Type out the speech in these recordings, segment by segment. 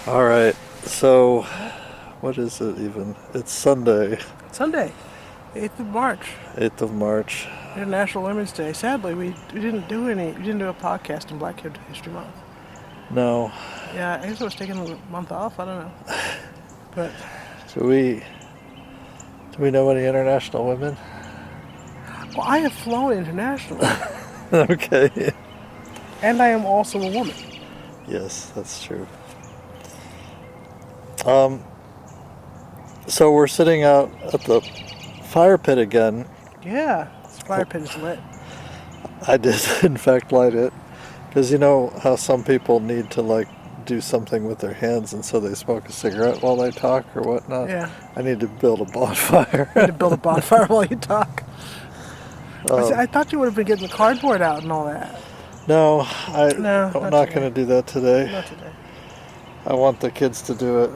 All right. So, what is it even? It's Sunday, Sunday, 8th of March, 8th of March. International Women's Day. Sadly, we didn't do a podcast in Black History Month. No. Yeah, I guess I was taking a month off. I don't know. But Do we know any international women? well, I have flown internationally, Okay. and I am also a woman. Yes, that's true. So we're sitting out at the fire pit again. Yeah, this fire pit is lit. I did, in fact, light it. Because you know how some people need to, do something with their hands, and so they smoke a cigarette while they talk or whatnot? Yeah. I need to build a bonfire. You need to build a bonfire while you talk. I thought you would have been getting the cardboard out and all that. No, I'm not not today. going to do that today. Not today. I want the kids to do it.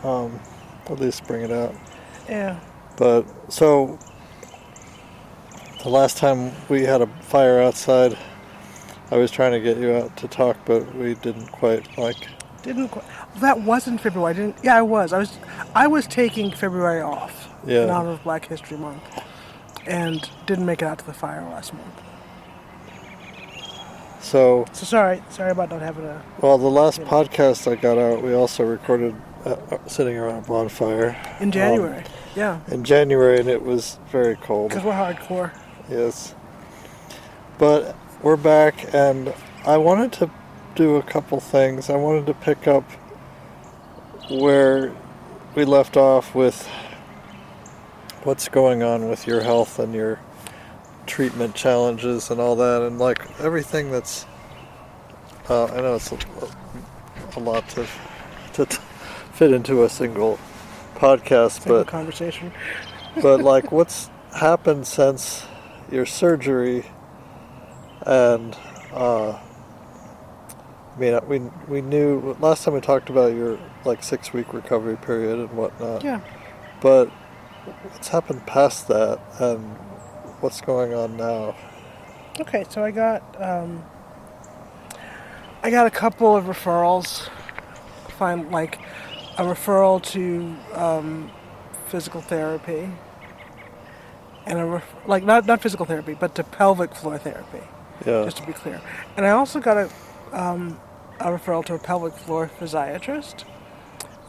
At least bring it out. Yeah. But, so, the last time we had a fire outside, I was trying to get you out to talk, but we didn't quite, Didn't quite. That was in February. Didn't? Yeah, I was. I was taking February off in honor of Black History Month, and didn't make it out to the fire last month. So sorry about not having a. Well, the last podcast I got out, we also recorded sitting around a bonfire. In January, yeah. In January, and it was very cold. Because we're hardcore. Yes. But we're back, and I wanted to do a couple things. I wanted to pick up where we left off with what's going on with your health and your treatment challenges and all that, and everything that's I know it's a lot to fit into a single podcast, Single conversation. but what's happened since your surgery, and we knew last time we talked about your 6-week recovery period and whatnot. Yeah. But what's happened past that, and what's going on now? Okay, so I got a couple of referrals. Find a referral to physical therapy, and not physical therapy, but to pelvic floor therapy. Yeah. Just to be clear. And I also got a referral to a pelvic floor physiatrist.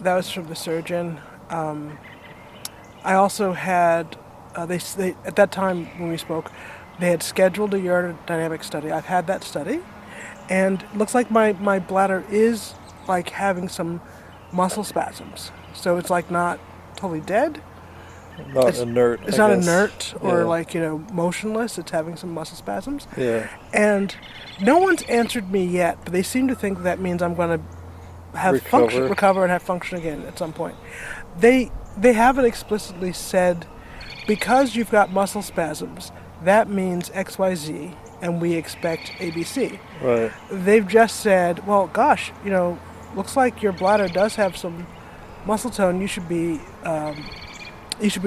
That was from the surgeon. I also had they at that time when we spoke, they had scheduled a urodynamic study. I've had that study, and it looks like my bladder is having some muscle spasms. So it's not totally dead. Not inert. It's not inert or motionless. It's having some muscle spasms. Yeah. And no one's answered me yet, but they seem to think that means I'm going to have recover and have function again at some point. They haven't explicitly said, because you've got muscle spasms, that means XYZ, and we expect ABC. Right. They've just said, well, gosh, looks like your bladder does have some muscle tone. You should be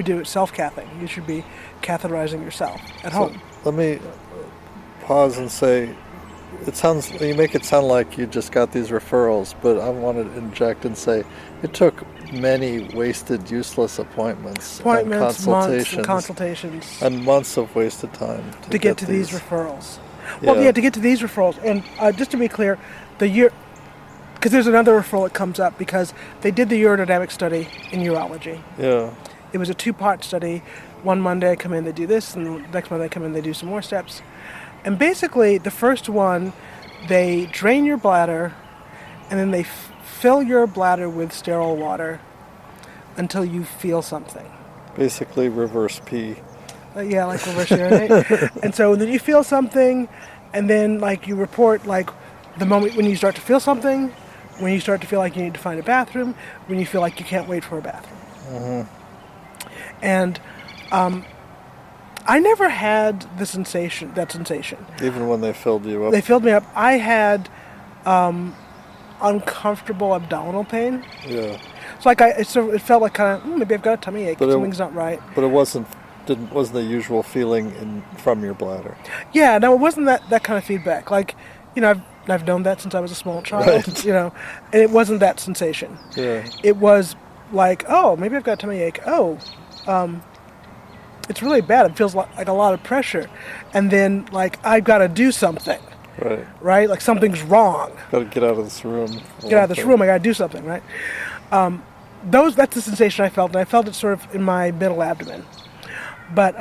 doing self-cathing. You should be catheterizing yourself at home. Let me pause and say, you make it sound like you just got these referrals, but I want to inject and say it took many wasted, useless appointments and consultations, and months of wasted time to get to these referrals. Well, yeah, to get to these referrals, and just to be clear, because there's another referral that comes up because they did the urodynamic study in urology. Yeah. It was a 2-part study. One Monday I come in, they do this, and the next Monday I come in, they do some more steps. And basically, the first one, they drain your bladder, and then they fill your bladder with sterile water until you feel something. Basically, reverse pee. Yeah, reverse urinate. And so then you feel something, and then you report the moment when you start to feel something, when you start to feel like you need to find a bathroom, when you feel like you can't wait for a bathroom. Mm-hmm. And I never had that sensation. Even when they filled you up? They filled me up. I had uncomfortable abdominal pain. Yeah. It's it felt like kind of, maybe I've got a tummy ache. Something's not right. But it wasn't the usual feeling from your bladder. Yeah, no, it wasn't that kind of feedback. And I've known that since I was a small child, Right. and it wasn't that sensation. Yeah. It was like, oh, maybe I've got a tummy ache. Oh, it's really bad. It feels like a lot of pressure. And then, like, I've got to do something, Right. right? Like, something's wrong. Got to get out of this room. Get out of this room. I got to do something, right? That's the sensation I felt, and I felt it sort of in my middle abdomen. But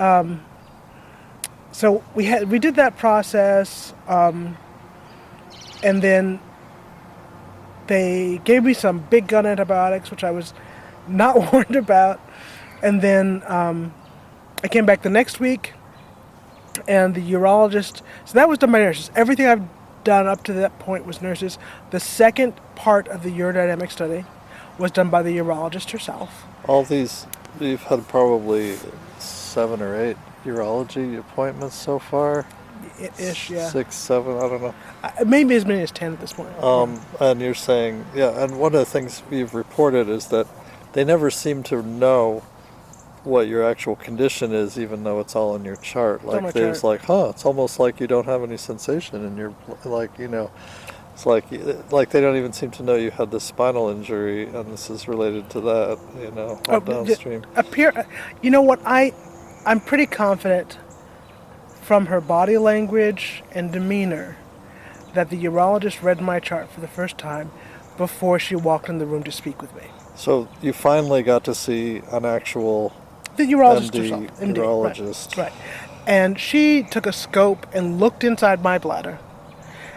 so we did that process, and then they gave me some big gun antibiotics, which I was not warned about, and then I came back the next week, and the urologist. So that was done by nurses. Everything I've done up to that point was nurses. The second part of the urodynamic study was done by the urologist herself. All these, you've had probably 7 or 8 urology appointments so far. Ish, yeah. 6, 7, I don't know. Maybe as many as 10 at this point. And you're saying, yeah, and one of the things you've reported is that they never seem to know what your actual condition is, even though it's all in your chart. Like, there's like, it's almost like you don't have any sensation in your, like, it's like they don't even seem to know you had this spinal injury, and this is related to that, downstream. You know what, I'm pretty confident from her body language and demeanor that the urologist read my chart for the first time before she walked in the room to speak with me. So you finally got to see an actual the urologist MD, herself. MD, urologist. Right. And she took a scope and looked inside my bladder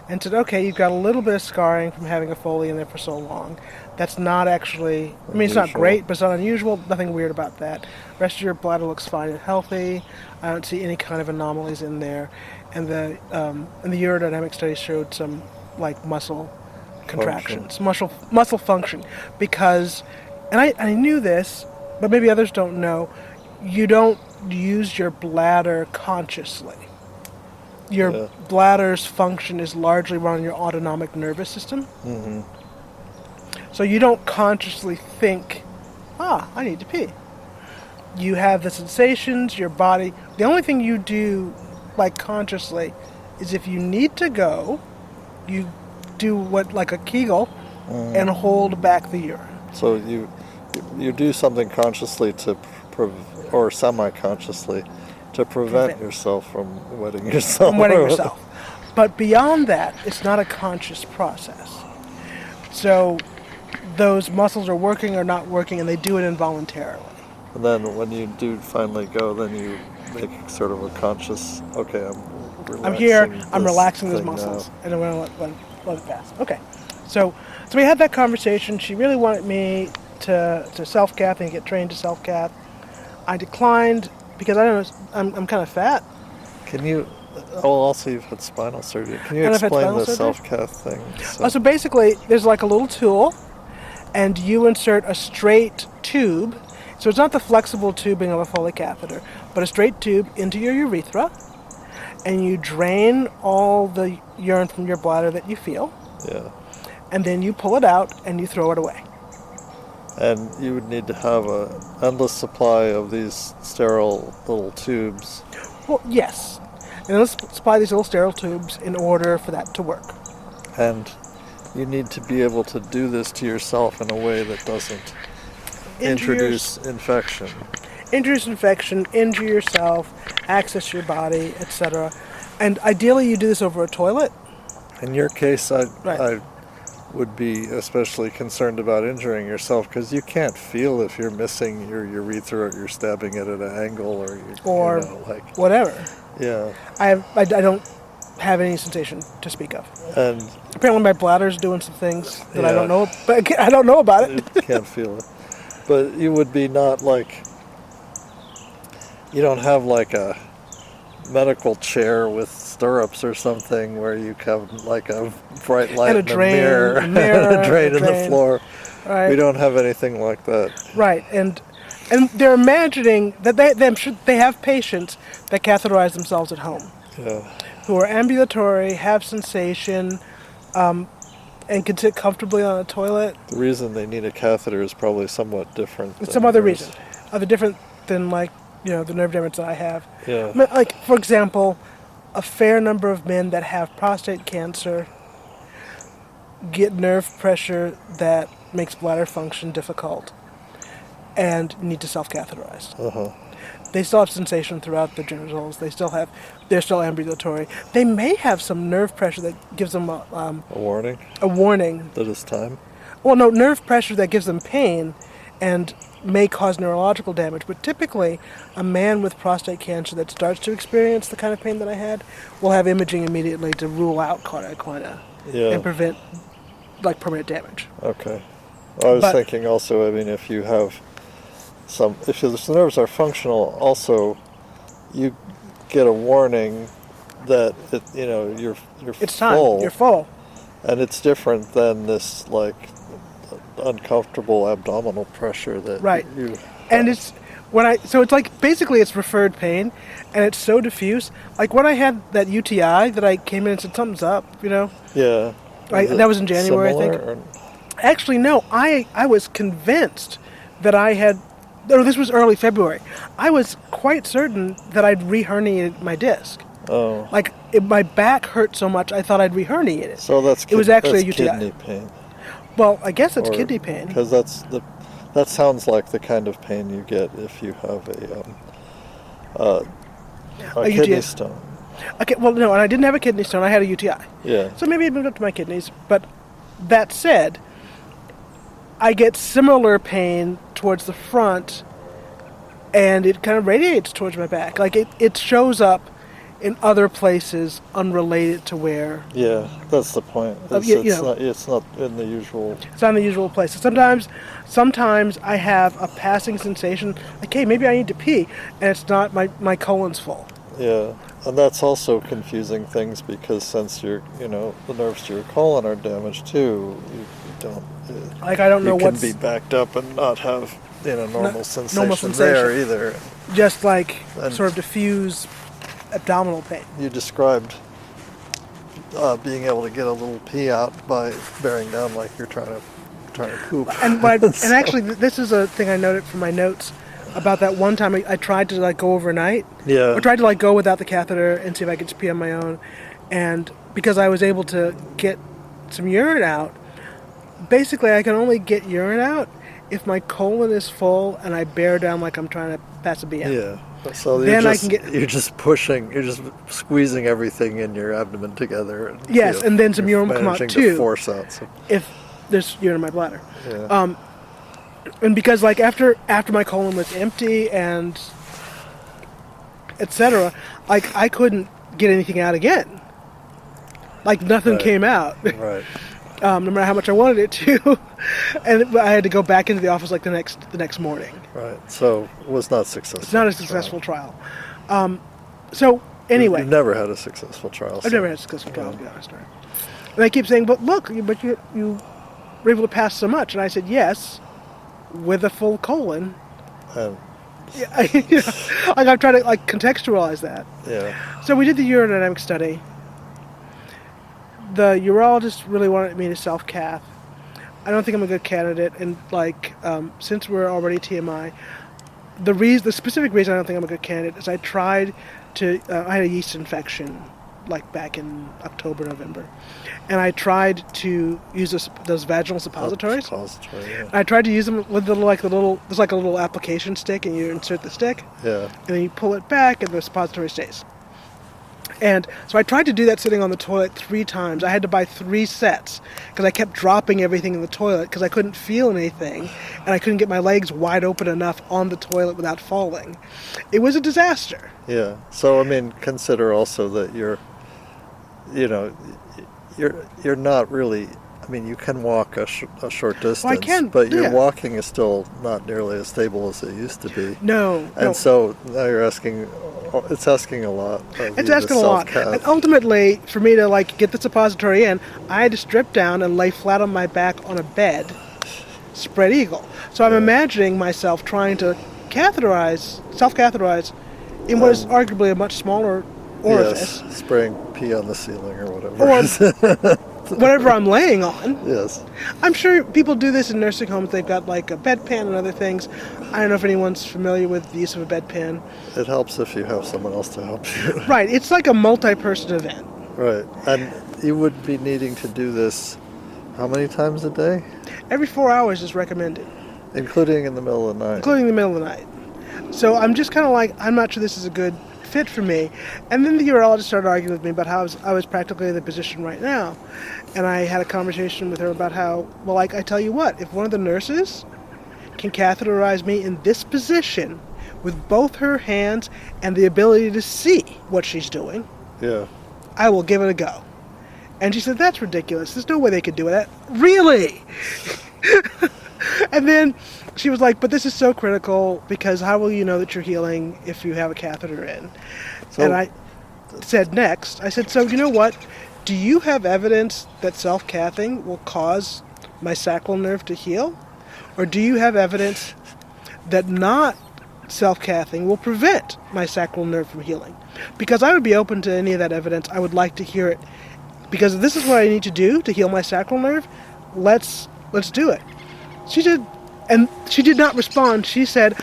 and said, okay, you've got a little bit of scarring from having a Foley in there for so long. That's not actually, it's not great, but it's not unusual. Nothing weird about that. The rest of your bladder looks fine and healthy. I don't see any kind of anomalies in there. And the urodynamic study showed some, like, muscle contractions, muscle function. Because, and I knew this, but maybe others don't know, you don't use your bladder consciously. Your bladder's function is largely run on your autonomic nervous system. Mm-hmm. So you don't consciously think, I need to pee. You have the sensations, your body. The only thing you do, like, consciously is if you need to go, you do what, like a Kegel, and hold back the urine. So you do something consciously or semi-consciously to prevent yourself from wetting yourself. But beyond that, it's not a conscious process. So those muscles are working or not working, and they do it involuntarily. And then when you do finally go, then you make sort of a conscious, okay, I'm here, I'm relaxing those muscles, and I'm going to let it pass. Okay. So we had that conversation. She really wanted me to self-cath and get trained to self-cath. I declined because I don't know, I'm kind of fat. Can you, also you've had spinal surgery. Can you explain the self-cath thing? So basically, there's like a little tool, and you insert a straight tube. So it's not the flexible tubing of a Foley catheter, but a straight tube into your urethra, and you drain all the urine from your bladder that you feel. Yeah. And then you pull it out and you throw it away. And you would need to have an endless supply of these sterile little tubes. Well, yes. And let's supply these little sterile tubes in order for that to work. And you need to be able to do this to yourself in a way that doesn't introduce infection. Introduce infection, injure yourself, access your body, etc. And ideally you do this over a toilet. In your case, I would be especially concerned about injuring yourself because you can't feel if you're missing your urethra or you're stabbing it at an angle or whatever. Yeah. I don't have any sensation to speak of. And apparently my bladder's doing some things that I don't know, but I don't know about it. You can't feel it. But you would be not like, you don't have like a medical chair with stirrups or something where you have like a bright light and a mirror and a drain in the floor. Right. We don't have anything like that. Right, and they're imagining that they have patients that catheterize themselves at home. Yeah. Who are ambulatory, have sensation, and can sit comfortably on a toilet. The reason they need a catheter is probably somewhat different. It's some other reason. Different than, like, the nerve damage that I have. Yeah. Like, for example, a fair number of men that have prostate cancer get nerve pressure that makes bladder function difficult and need to self-catheterize. Uh-huh. They still have sensation throughout the genitals. They're still ambulatory. They may have some nerve pressure that gives them A warning a warning. that it's time. Well, no, nerve pressure that gives them pain and may cause neurological damage. But typically, a man with prostate cancer that starts to experience the kind of pain that I had will have imaging immediately to rule out cauda equina Yeah. and prevent like permanent damage. Okay. I was But- thinking also, I mean, if you have if the nerves are functional, also you get a warning that you're It's time. full, You're full. and it's different than this like uncomfortable abdominal pressure that Right. you. And it's so it's like basically it's referred pain, and it's so diffuse. Like when I had that UTI that I came in and said something's up, Yeah. that was in January, I think. Similar, or- Actually, no, I was convinced that I had. No, this was early February. I was quite certain that I'd re-herniated my disc. Oh. Like my back hurt so much, I thought I'd re-herniated it. So that's It was actually that's a UTI. kidney pain. Well, I guess it's kidney pain. Because that sounds like the kind of pain you get if you have a A kidney UTI. stone. Okay, well, no, and I didn't have a kidney stone. I had a UTI. Yeah. So maybe it moved up to my kidneys. But that said, I get similar pain towards the front, and it kind of radiates towards my back. Like it shows up in other places unrelated to where Yeah, that's the point. It's not in the usual. it's not in the usual places. Sometimes I have a passing sensation, like, hey, maybe I need to pee, and it's not, my colon's full. Yeah, and that's also confusing things because since the nerves to your colon are damaged too, you don't. Like, I don't know You can what's be backed up and not have normal sensation normal sensation. there either. just like And- sort of diffuse abdominal pain. You described being able to get a little pee out by bearing down like you're trying to poop. And actually, this is a thing I noted from my notes about that one time I tried to like go overnight. Yeah. I tried to like go without the catheter and see if I could just pee on my own, and because I was able to get some urine out, basically I can only get urine out if my colon is full and I bear down like I'm trying to pass a BM. Yeah. So Then you're just pushing, you're just squeezing everything in your abdomen together. And, Yes, and then some you're urine will come out managing too. to force out some. If there's urine in my bladder. Yeah. And because like after my colon was empty and etc., like I couldn't get anything out again. Like nothing Right. came out, Right. no matter how much I wanted it to, and I had to go back into the office like the next morning. Right. So it was not successful. It's not a successful trial. So anyway, You've never had a successful trial. I've never had a successful trial, to be honest. Right? And they keep saying, "But look, you were able to pass so much," and I said, "Yes, with a full colon." And, Yeah, like I'm trying to like contextualize that. yeah. So we did the urodynamic study. The urologist really wanted me to self-cath. I don't think I'm a good candidate, and like since we're already TMI, the specific reason I don't think I'm a good candidate is I tried to. I had a yeast infection, like back in October, November, and I tried to use those vaginal suppositories. Suppository, yeah. I tried to use them with there's like a little application stick, and you insert the stick, Yeah. and then you pull it back, and the suppository stays. And so I tried to do that sitting on the toilet 3 times. I had to buy 3 sets because I kept dropping everything in the toilet because I couldn't feel anything, and I couldn't get my legs wide open enough on the toilet without falling. It was a disaster. Yeah. So I mean, consider also that you're not really. I mean, you can walk a short distance, can, but your yeah. walking is still not nearly as stable as it used to be. No. And so now you're asking. It's asking a lot. It's asking a lot. And ultimately, for me to like get the suppository in, I had to strip down and lay flat on my back on a bed, spread eagle. So I'm imagining myself trying to self-catheterize, in what is arguably a much smaller orifice, Yes, spraying pee on the ceiling or whatever. or whatever I'm laying on. Yes. I'm sure people do this in nursing homes. They've got like a bedpan and other things. I don't know if anyone's familiar with the use of a bedpan. It helps if you have someone else to help you. Right, it's like a multi-person event. Right. And you would be needing to do this How many times a day? Every 4 hours is recommended, Including in the middle of the night. including the middle of the night. So I'm just kind of like, I'm not sure this is a good fit for me. And then the urologist started arguing with me about how I was practically in the position right now. And I had a conversation with her about how, well, like, I tell you what, if one of the nurses can catheterize me in this position with both her hands and the ability to see what she's doing, Yeah. I will give it a go. And she said, that's ridiculous. There's no way they could do that. Really? And then she was like, but this is so critical because how will you know that you're healing if you have a catheter in? So, And I said next, I said, so you know what? Do you have evidence that self-cathing will cause my sacral nerve to heal? Or do you have evidence that not self-cathing will prevent my sacral nerve from healing? Because I would be open to any of that evidence. I would like to hear it. Because if this is what I need to do to heal my sacral nerve, let's do it. She did, and she did not respond. She said,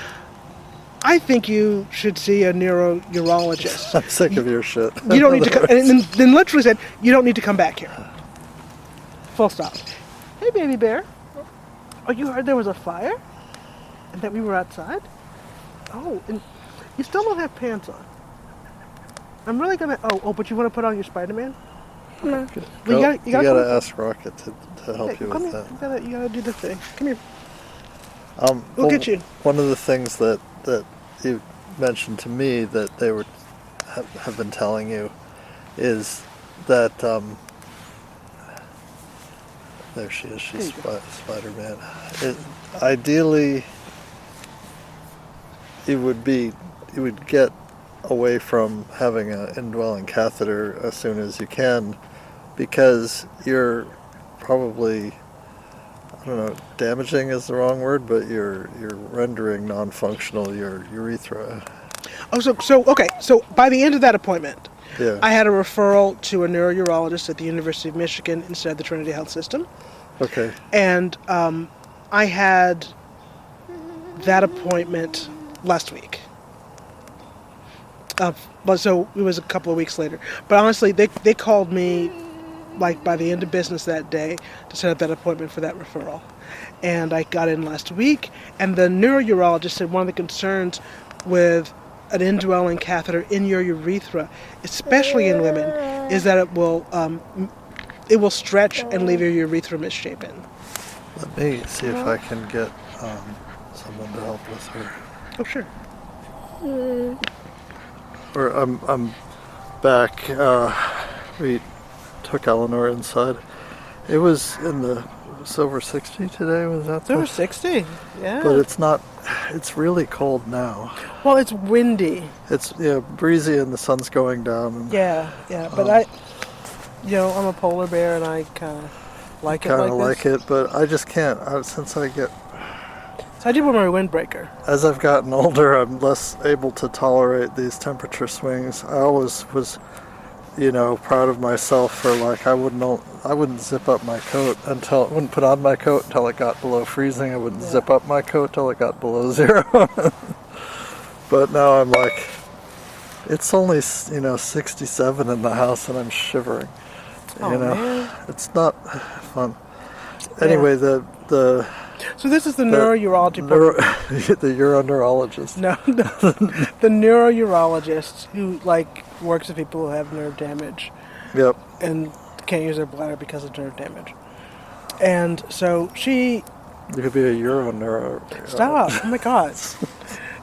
I think you should see a urologist. I'm sick of your shit. You don't need to come, and then literally said, you don't need to come back here. Full stop. Hey, baby bear. Oh, you heard there was a fire? And that we were outside? Oh, and you still don't have pants on. I'm really gonna, but you want to put on your Spider-Man? No. Well, you gotta ask Rocket to help you with here. that. You gotta do the thing. Come here. We'll get you. One of the things that you mentioned to me that they would have been telling you is that there she is. She's Spider-Man. Ideally, you would get away from having an indwelling catheter as soon as you can, because you're probably, I don't know, damaging is the wrong word, but you're rendering non-functional your urethra. Oh, so by the end of that appointment, Yeah. I had a referral to a neurourologist at the University of Michigan instead of the Trinity Health System. Okay. And I had that appointment last week. But so it was a couple of weeks later. But honestly, they called me like by the end of business that day to set up that appointment for that referral. And I got in last week, and the neurourologist said one of the concerns with an indwelling catheter in your urethra, especially in women, is that it will stretch and leave your urethra misshapen. Let me see if I can get someone to help with her. Oh, sure. Or I'm back. We took Eleanor inside. It was over 60 today. Was that? It's over 60. Yeah. But it's not. It's really cold now. Well, it's windy. It's breezy and the sun's going down. Yeah. But I'm a polar bear and I kind of like it like this. Kind of like it, but I just can't. Since I get. So I did wear my windbreaker. As I've gotten older, I'm less able to tolerate these temperature swings. I always was, proud of myself for I wouldn't zip up my coat I wouldn't put on my coat until it got below freezing. I wouldn't zip up my coat till it got below 0. But now I'm like, it's only 67 in the house and I'm shivering. Man. It's not fun. Anyway, So this is the neurourology the uroneurologist. No, the neurourologist who works with people who have nerve damage. Yep. And can't use their bladder because of nerve damage. And so she. You could be a uroneuro. Stop! Oh my God.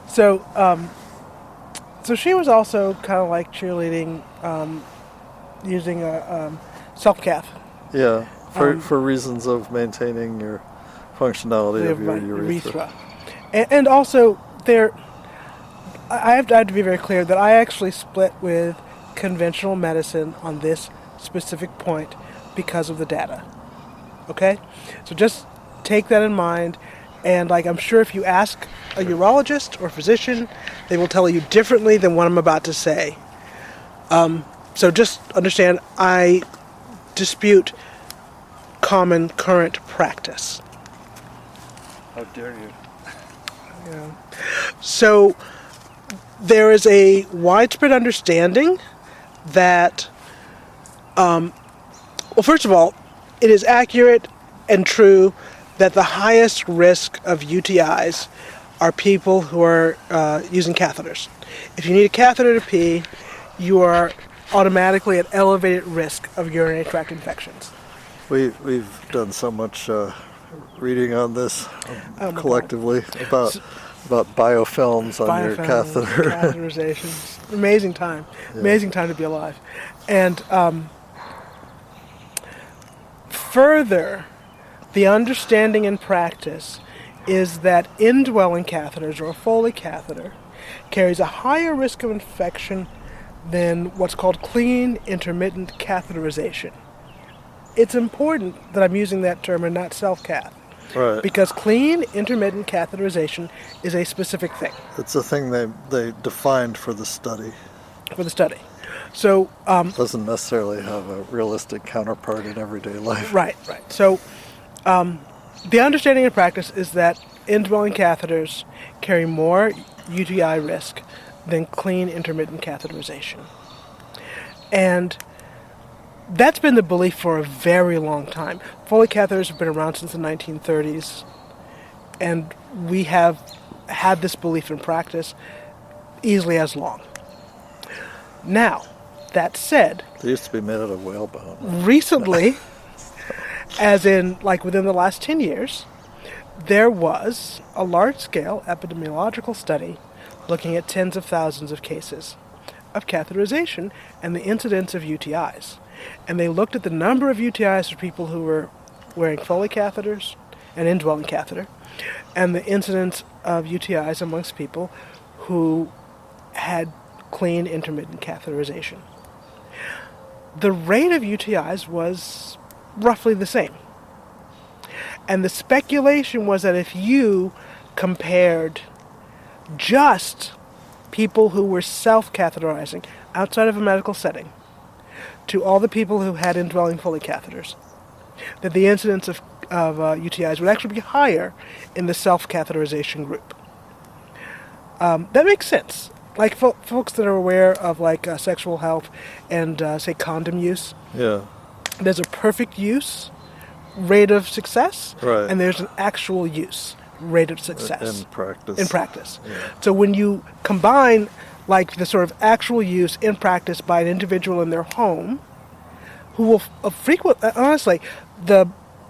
So she was also kind of cheerleading, using a self-cath. Yeah, for reasons of maintaining your functionality of your urethra. And also, I have to be very clear that I actually split with conventional medicine on this specific point because of the data. Okay? So just take that in mind, and I'm sure if you ask a urologist or physician, they will tell you differently than what I'm about to say. So just understand, I dispute common current practice. How dare you? Yeah. So there is a widespread understanding that, first of all, it is accurate and true that the highest risk of UTIs are people who are using catheters. If you need a catheter to pee, you are automatically at elevated risk of urinary tract infections. We've done so much reading on this collectively about biofilms on your catheter. Catheterization. Amazing time. Yeah. Amazing time to be alive. And further, the understanding in practice is that indwelling catheters, or a Foley catheter, carries a higher risk of infection than what's called clean intermittent catheterization. It's important that I'm using that term and not self-cath. Right. Because clean intermittent catheterization is a specific thing. It's a thing they defined for the study. So doesn't necessarily have a realistic counterpart in everyday life. Right. So the understanding in practice is that indwelling catheters carry more UTI risk than clean intermittent catheterization. And that's been the belief for a very long time. Foley catheters have been around since the 1930s, and we have had this belief in practice easily as long. Now, that said, they used to be made out of whalebone. Recently, as in like within the last 10 years, there was a large-scale epidemiological study looking at tens of thousands of cases of catheterization and the incidence of UTIs. And they looked at the number of UTIs for people who were wearing Foley catheters, an indwelling catheter, and the incidence of UTIs amongst people who had clean intermittent catheterization. The rate of UTIs was roughly the same. And the speculation was that if you compared just people who were self-catheterizing outside of a medical setting to all the people who had indwelling Foley catheters, that the incidence of UTIs would actually be higher in the self-catheterization group. That makes sense. Like folks that are aware of sexual health and say condom use. Yeah. There's a perfect use rate of success, right, and there's an actual use rate of success in practice. Yeah. So when you combine the sort of actual use in practice by an individual in their home, who will honestly, the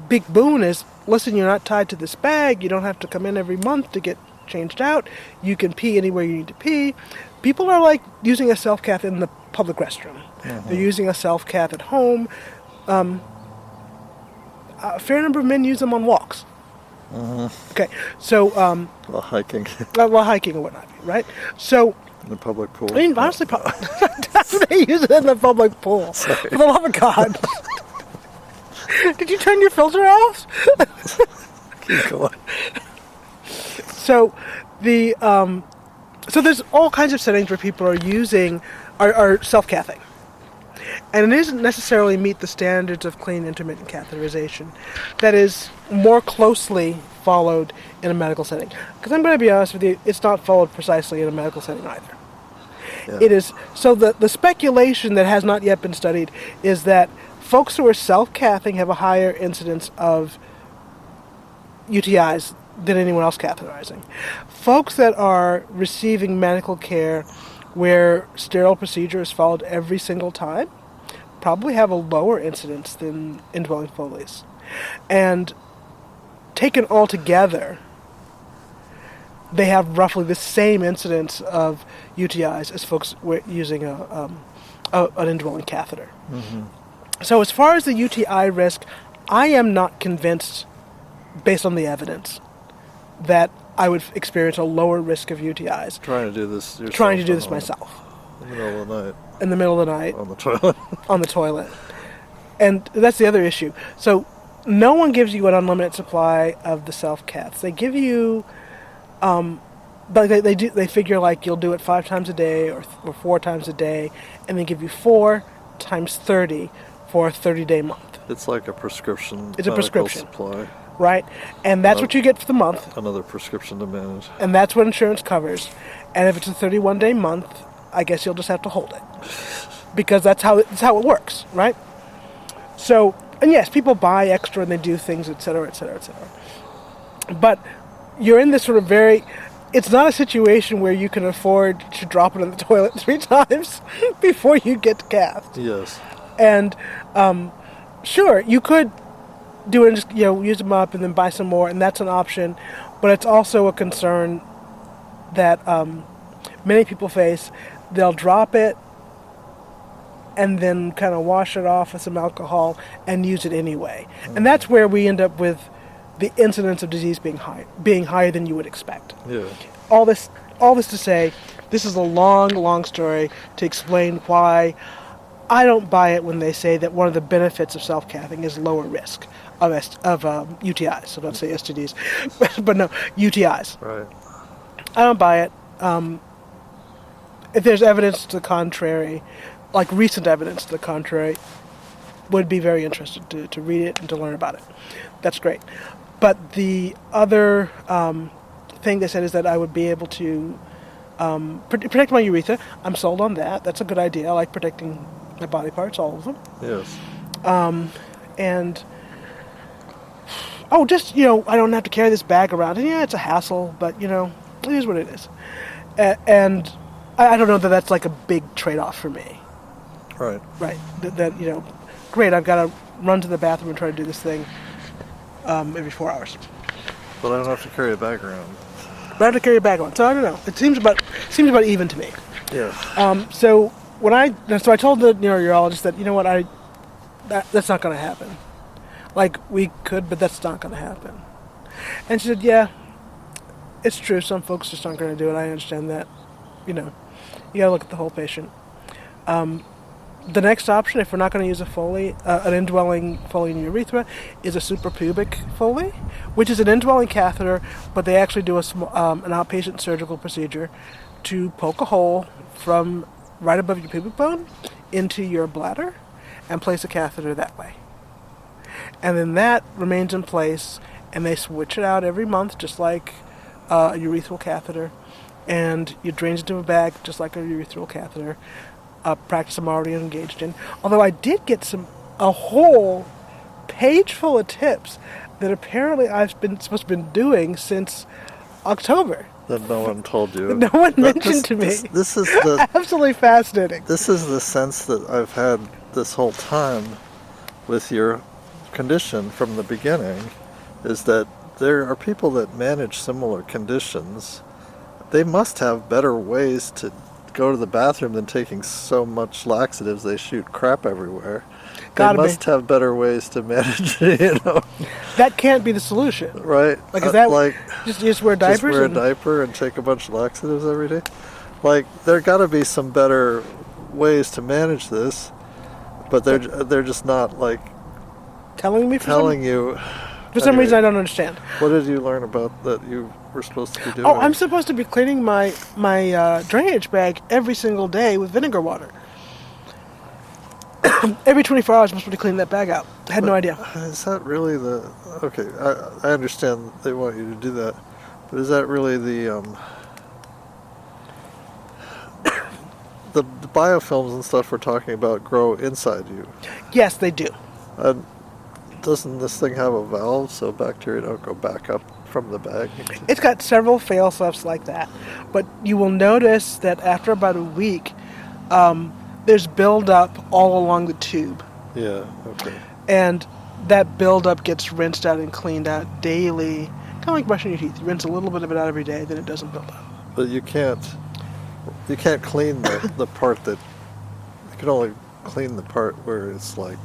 big boon is, listen, you're not tied to this bag, you don't have to come in every month to get changed out, you can pee anywhere you need to pee. People are using a self-cath in the public restroom. Mm-hmm. They're using a self-cath at home. A fair number of men use them on walks. Mm-hmm. Okay, so while hiking. While hiking or whatnot, right? So in the public pool. I mean, honestly, they use it in the public pool. Sorry. For the love of God! Did you turn your filter off? Keep going. So so there's all kinds of settings where people are self-cathing. And it doesn't necessarily meet the standards of clean intermittent catheterization that is more closely followed in a medical setting. Because I'm going to be honest with you, it's not followed precisely in a medical setting either. Yeah. It is, so the speculation that has not yet been studied is that folks who are self-cathing have a higher incidence of UTIs than anyone else catheterizing. Folks that are receiving medical care where sterile procedure is followed every single time probably have a lower incidence than indwelling Foleys. And taken all together, they have roughly the same incidence of UTIs as folks using an indwelling catheter. Mm-hmm. So as far as the UTI risk, I am not convinced, based on the evidence, that I would experience a lower risk of UTIs. Trying to do this yourself. Trying to do this myself. In the middle of the night. In the middle of the night. On the toilet. On the toilet. And that's the other issue. So no one gives you an unlimited supply of the self-caths. They give you, but they figure you'll do it 5 times a day or 4 times a day, and they give you 4 times 30 for a 30-day month. It's like a prescription. It's a prescription supply. Right? And that's what you get for the month. Another prescription to manage. And that's what insurance covers. And if it's a 31-day month, I guess you'll just have to hold it. Because that's how it works, right? So And yes, people buy extra and they do things, et cetera, et cetera, et cetera. But you're in this sort of it's not a situation where you can afford to drop it in the toilet 3 times before you get to cath. Yes. And sure, you could do it and just, use them up and then buy some more, and that's an option. But it's also a concern that many people face. They'll drop it and then kind of wash it off with some alcohol and use it anyway. Mm-hmm. And that's where we end up with the incidence of disease being higher than you would expect. Yeah. All this to say, this is a long story to explain why I don't buy it when they say that one of the benefits of self-cathing is lower risk of UTIs. So don't say STDs, but no, UTIs. Right. I don't buy it. If there's evidence to the contrary, like recent evidence to the contrary, would be very interested to read it and to learn about it. That's great. But the other thing they said is that I would be able to protect my urethra. I'm sold on that. That's a good idea. I like protecting my body parts, all of them. Yes. And just I don't have to carry this bag around. And yeah, it's a hassle, but it is what it is. And I don't know that that's like a big trade-off for me. Right. Right. That great. I've got to run to the bathroom and try to do this thing every 4 hours. But I don't have to carry a bag around. But I have to carry a bag around. So I don't know. It seems about even to me. Yeah. So I told the urologist that that's not going to happen. Like, we could, but that's not going to happen. And she said, yeah, it's true. Some folks just aren't going to do it. I understand that. You got to look at the whole patient. The next option, if we're not going to use a Foley, an indwelling Foley in urethra, is a suprapubic Foley, which is an indwelling catheter, but they actually do an outpatient surgical procedure to poke a hole from right above your pubic bone into your bladder and place a catheter that way. And then that remains in place, and they switch it out every month, just like a urethral catheter, and you drain it into a bag, just like a urethral catheter. Practice I'm already engaged in. Although I did get a whole page full of tips that apparently I've been supposed to been doing since October. That no one told you. No one mentioned to me. This is the absolutely fascinating. This is the sense that I've had this whole time with your condition from the beginning, is that there are people that manage similar conditions. They must have better ways to go to the bathroom than taking so much laxatives they shoot crap everywhere. They must have better ways to manage it, That can't be the solution. Right. Like, is that like just wear diapers? Just wear a diaper and take a bunch of laxatives every day? Like, there got to be some better ways to manage this, but they're just not, like, telling you. For some reason I don't understand. What did you learn about that you were supposed to be doing? Oh, I'm supposed to be cleaning my drainage bag every single day with vinegar water. Every 24 hours I'm supposed to clean that bag out. I had no idea. Is that really the... Okay, I understand they want you to do that, but is that really the biofilms and stuff we're talking about grow inside you? Yes, they do. Doesn't this thing have a valve so bacteria don't go back up from the bag? It's got several fail-safes like that. But you will notice that after about a week, there's buildup all along the tube. Yeah, okay. And that buildup gets rinsed out and cleaned out daily. Kind of like brushing your teeth. You rinse a little bit of it out every day, then it doesn't build up. But you can't clean the part that... You can only clean the part where it's like...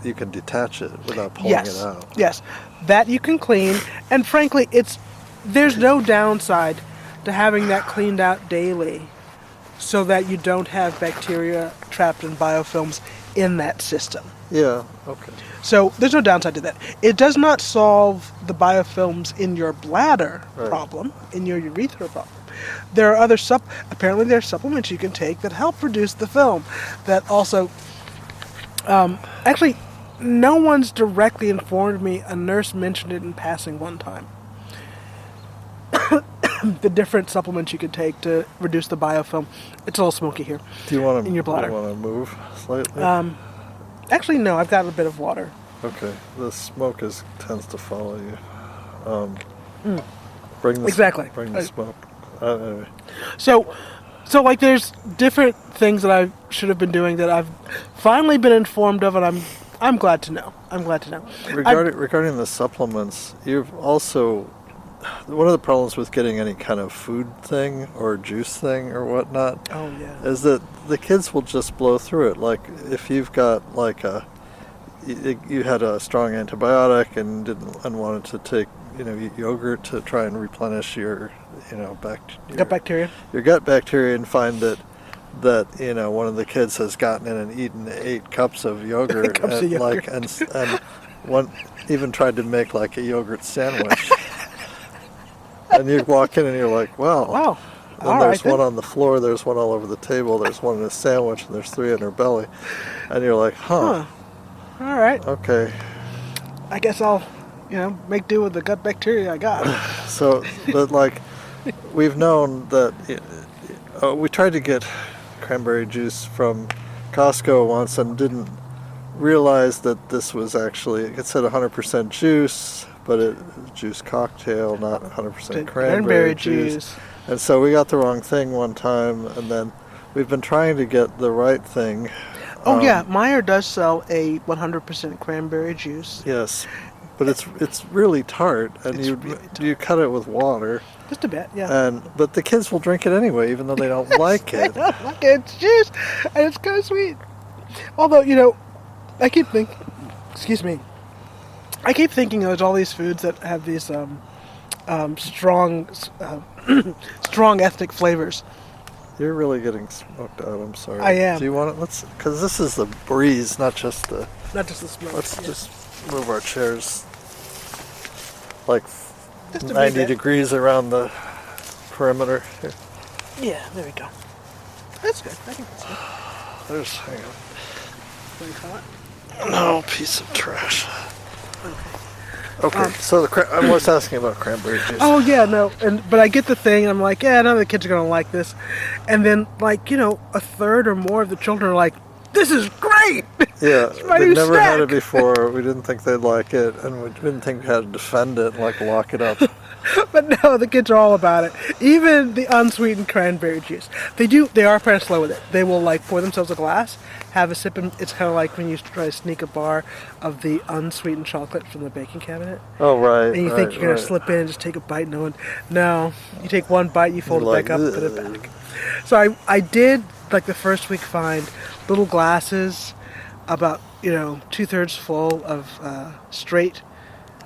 you can detach it without pulling it out. Yes, that you can clean, and frankly, there's no downside to having that cleaned out daily, so that you don't have bacteria trapped in biofilms in that system. Yeah. Okay. So there's no downside to that. It does not solve the biofilms in your bladder problem, in your urethra problem. There are other apparently there are supplements you can take that help reduce the film. That also, actually. No one's directly informed me. A nurse mentioned it in passing one time. The different supplements you can take to reduce the biofilm. It's a little smoky here. Do you want to in your bladder? Do you want to move slightly? Actually, no, I've got a bit of water. Okay, the smoke tends to follow you. Bring the Exactly. Bring the smoke. Anyway. So like, there's different things that I should have been doing that I've finally been informed of, and I'm glad to know. Regarding the supplements, you've also one of the problems with getting any kind of food thing or juice thing or whatnot. Oh yeah. Is that the kids will just blow through it. Like if you've got you had a strong antibiotic and wanted to take yogurt to try and replenish your Gut bacteria. Your gut bacteria, and find that one of the kids has gotten in and eaten 8 cups of yogurt, and one even tried to make like a yogurt sandwich. And you walk in and you're like, wow. And there's one on the floor, there's one all over the table, there's one in a sandwich, and there's 3 in her belly. And you're like, huh. All right. Okay. I guess I'll, make do with the gut bacteria I got. So, but like, we've known that we tried to get cranberry juice from Costco once and didn't realize that this was actually, it said 100% juice, but it was juice cocktail, not 100% cranberry juice. And so we got the wrong thing one time, and then we've been trying to get the right thing. Oh yeah, Meyer does sell a 100% cranberry juice. Yes, but it's really tart, and you cut it with water. Just a bit, yeah. But the kids will drink it anyway, even though they don't like it. They don't like it. It's juice, and it's kind of sweet. Although, I keep thinking, there's all these foods that have these strong ethnic flavors. You're really getting smoked out. I'm sorry. I am. Do you want it? Because this is the breeze, not just the smoke. Let's just move our chairs like Just 90 degrees around the perimeter. Here. Yeah, there we go. That's good. I think that's good. Hang on. Very hot. No, piece of trash. Okay, so I was asking about cranberry juice. Oh yeah, no, but I get the thing, and I'm like, yeah, none of the kids are gonna like this, and then a third or more of the children are like, this is great. Yeah, they've never had it before. We didn't think they'd like it, and we didn't think we had to defend it, lock it up. But no, the kids are all about it. Even the unsweetened cranberry juice. They are kind of slow with it. They will pour themselves a glass, have a sip, and it's kind of like when you try to sneak a bar of the unsweetened chocolate from the baking cabinet. Oh, right. And you think you're going to slip in and just take a bite. No, you take one bite, you fold it back up, put it back. So I did, the first week, find little glasses about, 2/3 full of straight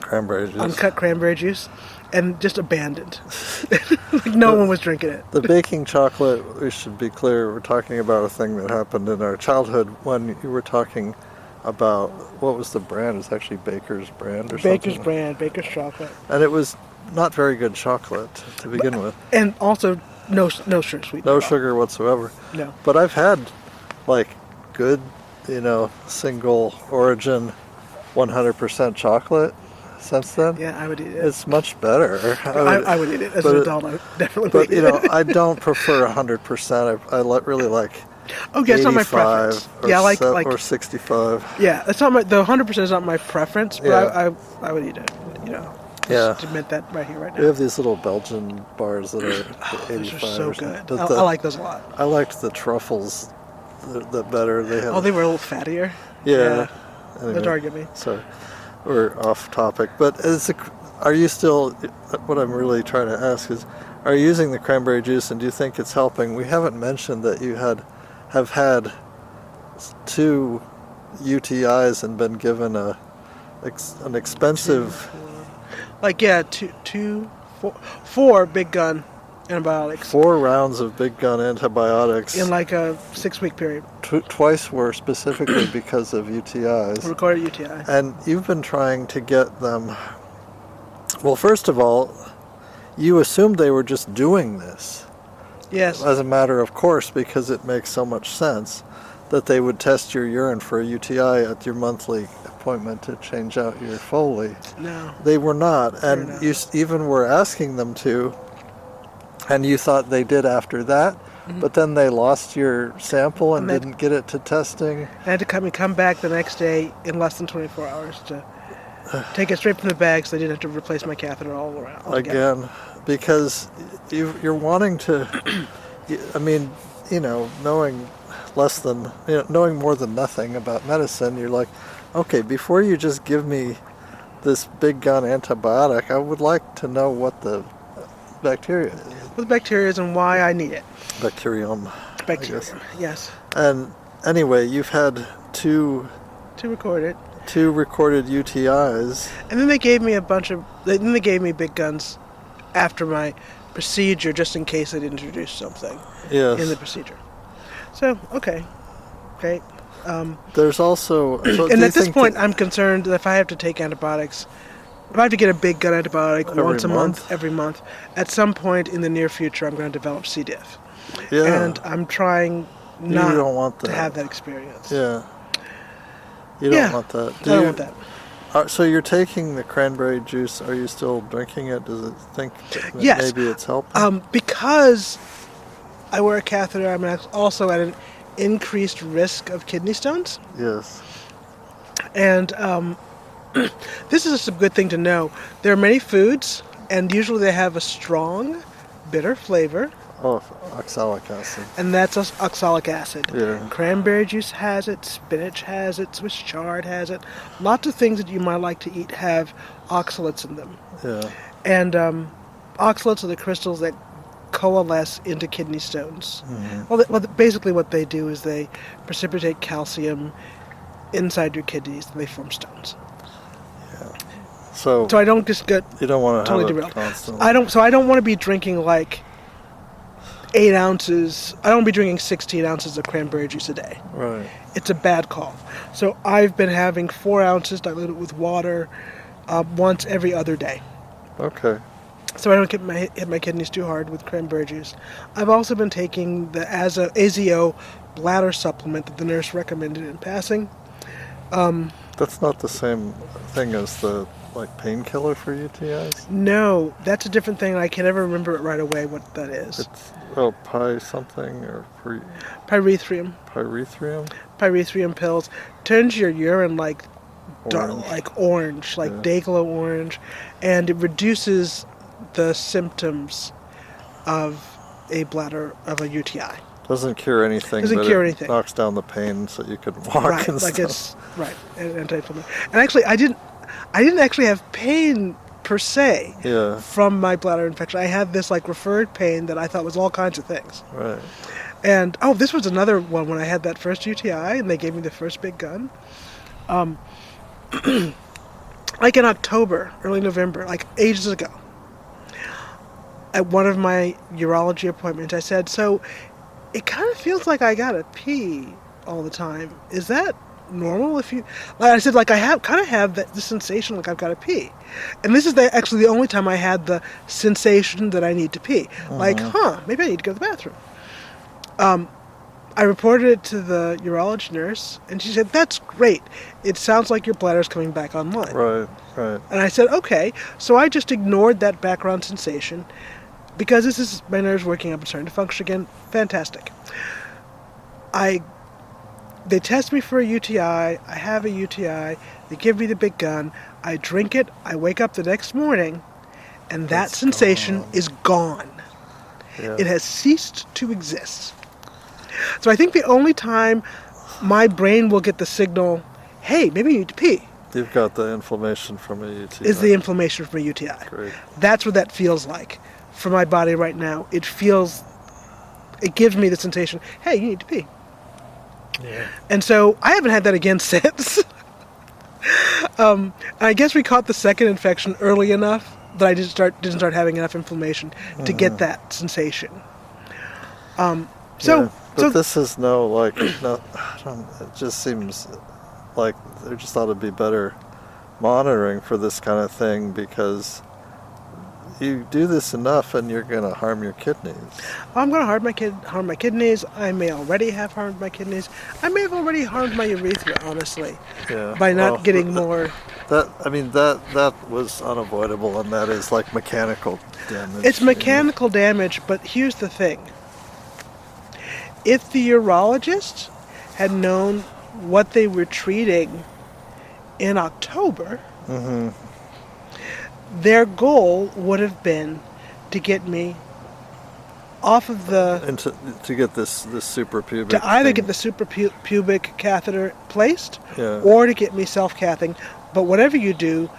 cranberry juice. Uncut cranberry juice. And just abandoned. No one was drinking it. The baking chocolate, we should be clear, we're talking about a thing that happened in our childhood when you were talking about, what was the brand? It was actually Baker's brand or Baker's something. brand, Baker's chocolate. And it was not very good chocolate to begin with. And also no sugar sweetener. No sugar whatsoever. No. But I've had good, single origin 100% chocolate since then. Yeah, I would eat it. It's much better. I would eat it as an adult. I definitely would eat it. I don't prefer 100%. I really like. Oh yeah, it's not my preference. Or 65. Yeah, it's not the 100% is not my preference, but I would eat it. Just admit that right here, right now. We have these little Belgian bars that are 85. Those are so good. I like those a lot. I liked the truffles the better. They were a little fattier. Yeah. Anyway, don't argue me. Sorry. We're off topic, but are you still, what I'm really trying to ask is, are you using the cranberry juice, and do you think it's helping? We haven't mentioned that you have had 2 UTIs and been given an expensive... 4 big gun antibiotics. 4 rounds of big gun antibiotics. In a 6-week period. Twice were specifically because of UTIs. Recorded UTI. And you've been trying to get them... Well, first of all, you assumed they were just doing this. Yes. As a matter of course, because it makes so much sense that they would test your urine for a UTI at your monthly appointment to change out your Foley. No. They were not. And you even were asking them to, and you thought they did after that? but then they lost your sample and And didn't get it to testing. I had to come back the next day in less than 24 hours to take it straight from the bag, so they didn't have to replace my catheter all around. Altogether. Again, because you're wanting to, I mean, knowing knowing more than nothing about medicine, you're like, okay, before you just give me this big gun antibiotic, I would like to know what the bacteria is. What the bacteria is and why I need it. Bacterium. Bacterium, yes. And anyway, you've had two recorded UTIs. And then they gave me they gave me big guns after my procedure, just in case they'd introduce something in the procedure. So, okay. There's also... So and at this point, I'm concerned that if I have to take antibiotics, if I have to get a big gun antibiotic once a month, every month, at some point in the near future, I'm going to develop C. diff. Yeah. And I'm trying not to have that experience. Yeah. You don't want that. I don't want that. So you're taking the cranberry juice. Are you still drinking it? Does it think that yes. maybe it's helping? Because I wear a catheter, I'm also at an increased risk of kidney stones. Yes. And this is just a good thing to know. There are many foods, and usually they have a strong, bitter flavor. Oh, oxalic acid. And that's oxalic acid. Yeah. Cranberry juice has it, spinach has it, Swiss chard has it. Lots of things that you might like to eat have oxalates in them. Yeah. And oxalates are the crystals that coalesce into kidney stones. Mm-hmm. Well, basically what they do is they precipitate calcium inside your kidneys and they form stones. Yeah. So I don't just get you don't want to totally have derailed. it constantly. I don't want to be drinking like 8 ounces. I don't want to be drinking 16 ounces of cranberry juice a day. Right. It's a bad call. So I've been having 4 ounces diluted with water once every other day. Okay. So I don't hit my kidneys too hard with cranberry juice. I've also been taking the ASO bladder supplement that the nurse recommended in passing. That's not the same thing as the painkiller for UTIs? No, that's a different thing. I can never remember it right away what that is. It's something or pyrethrum. Pyrethrum? Pyrethrum pills turns your urine like orange, like yeah. Dayglow orange, and it reduces the symptoms of a UTI. Doesn't cure anything. It knocks down the pain so you could walk and stuff. It's anti-inflammatory. And actually, I didn't actually have pain per se from my bladder infection. I had this referred pain that I thought was all kinds of things. Right. And this was another one when I had that first UTI and they gave me the first big gun. In October, early November, ages ago, at one of my urology appointments, I said, so it kind of feels like I gotta pee all the time. Is that normal? I said, I have the sensation like I've gotta pee. And this is actually the only time I had the sensation that I need to pee. Maybe I need to go to the bathroom. I reported it to the urology nurse, and she said, that's great. It sounds like your bladder's coming back online. Right. And I said, okay. So I just ignored that background sensation because this is my nerves working up and starting to function again. Fantastic. They test me for a UTI. I have a UTI. They give me the big gun. I drink it. I wake up the next morning, and that sensation is gone. Yeah. It has ceased to exist. So I think the only time my brain will get the signal, hey, maybe you need to pee. You've got the inflammation from a UTI. Is the inflammation from a UTI. Great. That's what that feels like for my body right now. It gives me the sensation, hey, you need to pee. Yeah. And so I haven't had that again since. I guess we caught the second infection early enough that I didn't start having enough inflammation to get that sensation. But this is it just seems like there just ought to be better monitoring for this kind of thing because you do this enough and you're going to harm your kidneys. I'm going to harm my kidneys. I may already have harmed my kidneys. I may have already harmed my urethra, honestly, by not getting more. That was unavoidable, and that is mechanical damage. It's mechanical damage, but here's the thing. if the urologist had known what they were treating in October, their goal would have been to get me off of the... And to get this suprapubic To either thing. get the suprapubic catheter placed, Yeah. or to get me self-cathing. But whatever you do,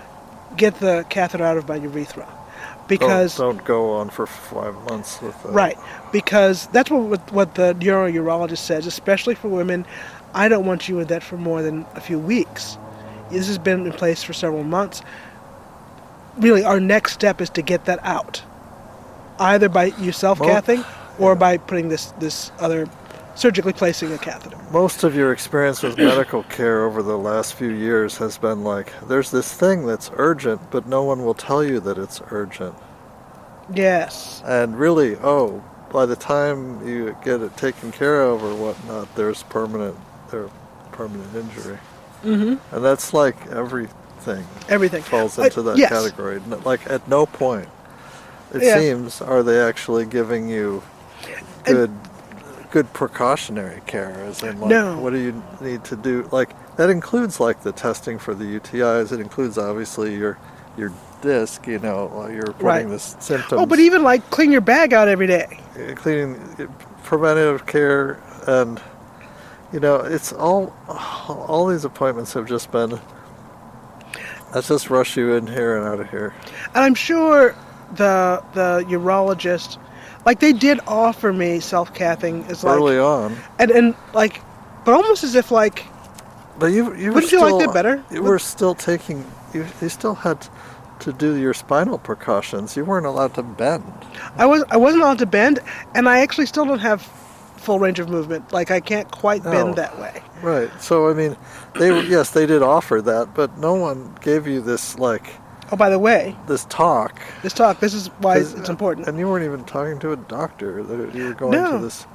get the catheter out of my urethra. Because don't go on for 5 months with that. Right, because that's what the neurourologist says, especially for women. I don't want you in that for more than a few weeks. This has been in place for several months. Really, our next step is to get that out, either by you self-cathing or by putting this other, surgically placing a catheter. Most of your experience with medical care over the last few years has been like, there's this thing that's urgent, but no one will tell you that it's urgent. Yes. And really, by the time you get it taken care of or whatnot, there's permanent injury. Mm-hmm. And that's like everything. Everything falls into that yes. category. Like at no point, it seems, are they actually giving you good precautionary care, as in like, No. what do you need to do? Like that includes like the testing for the UTIs. It includes obviously your disc. You know, while you're putting this symptoms. Oh, but even like clean your bag out every day. Cleaning, preventative care, and you know, it's all these appointments have just been, let's just rush you in here and out of here. And I'm sure the urologist, like they did offer me self-cathing as Early on. And like, but almost as if like, But you wouldn't you like that better? You were still taking, you still had to do your spinal precautions. You weren't allowed to bend. I wasn't allowed to bend, and I actually still don't have full range of movement. Like I can't quite bend that way. Right. So I mean, they did offer that, but no one gave you this like. Oh, by the way, this talk. This is why it's important. And you weren't even talking to a doctor. You were going No. to this.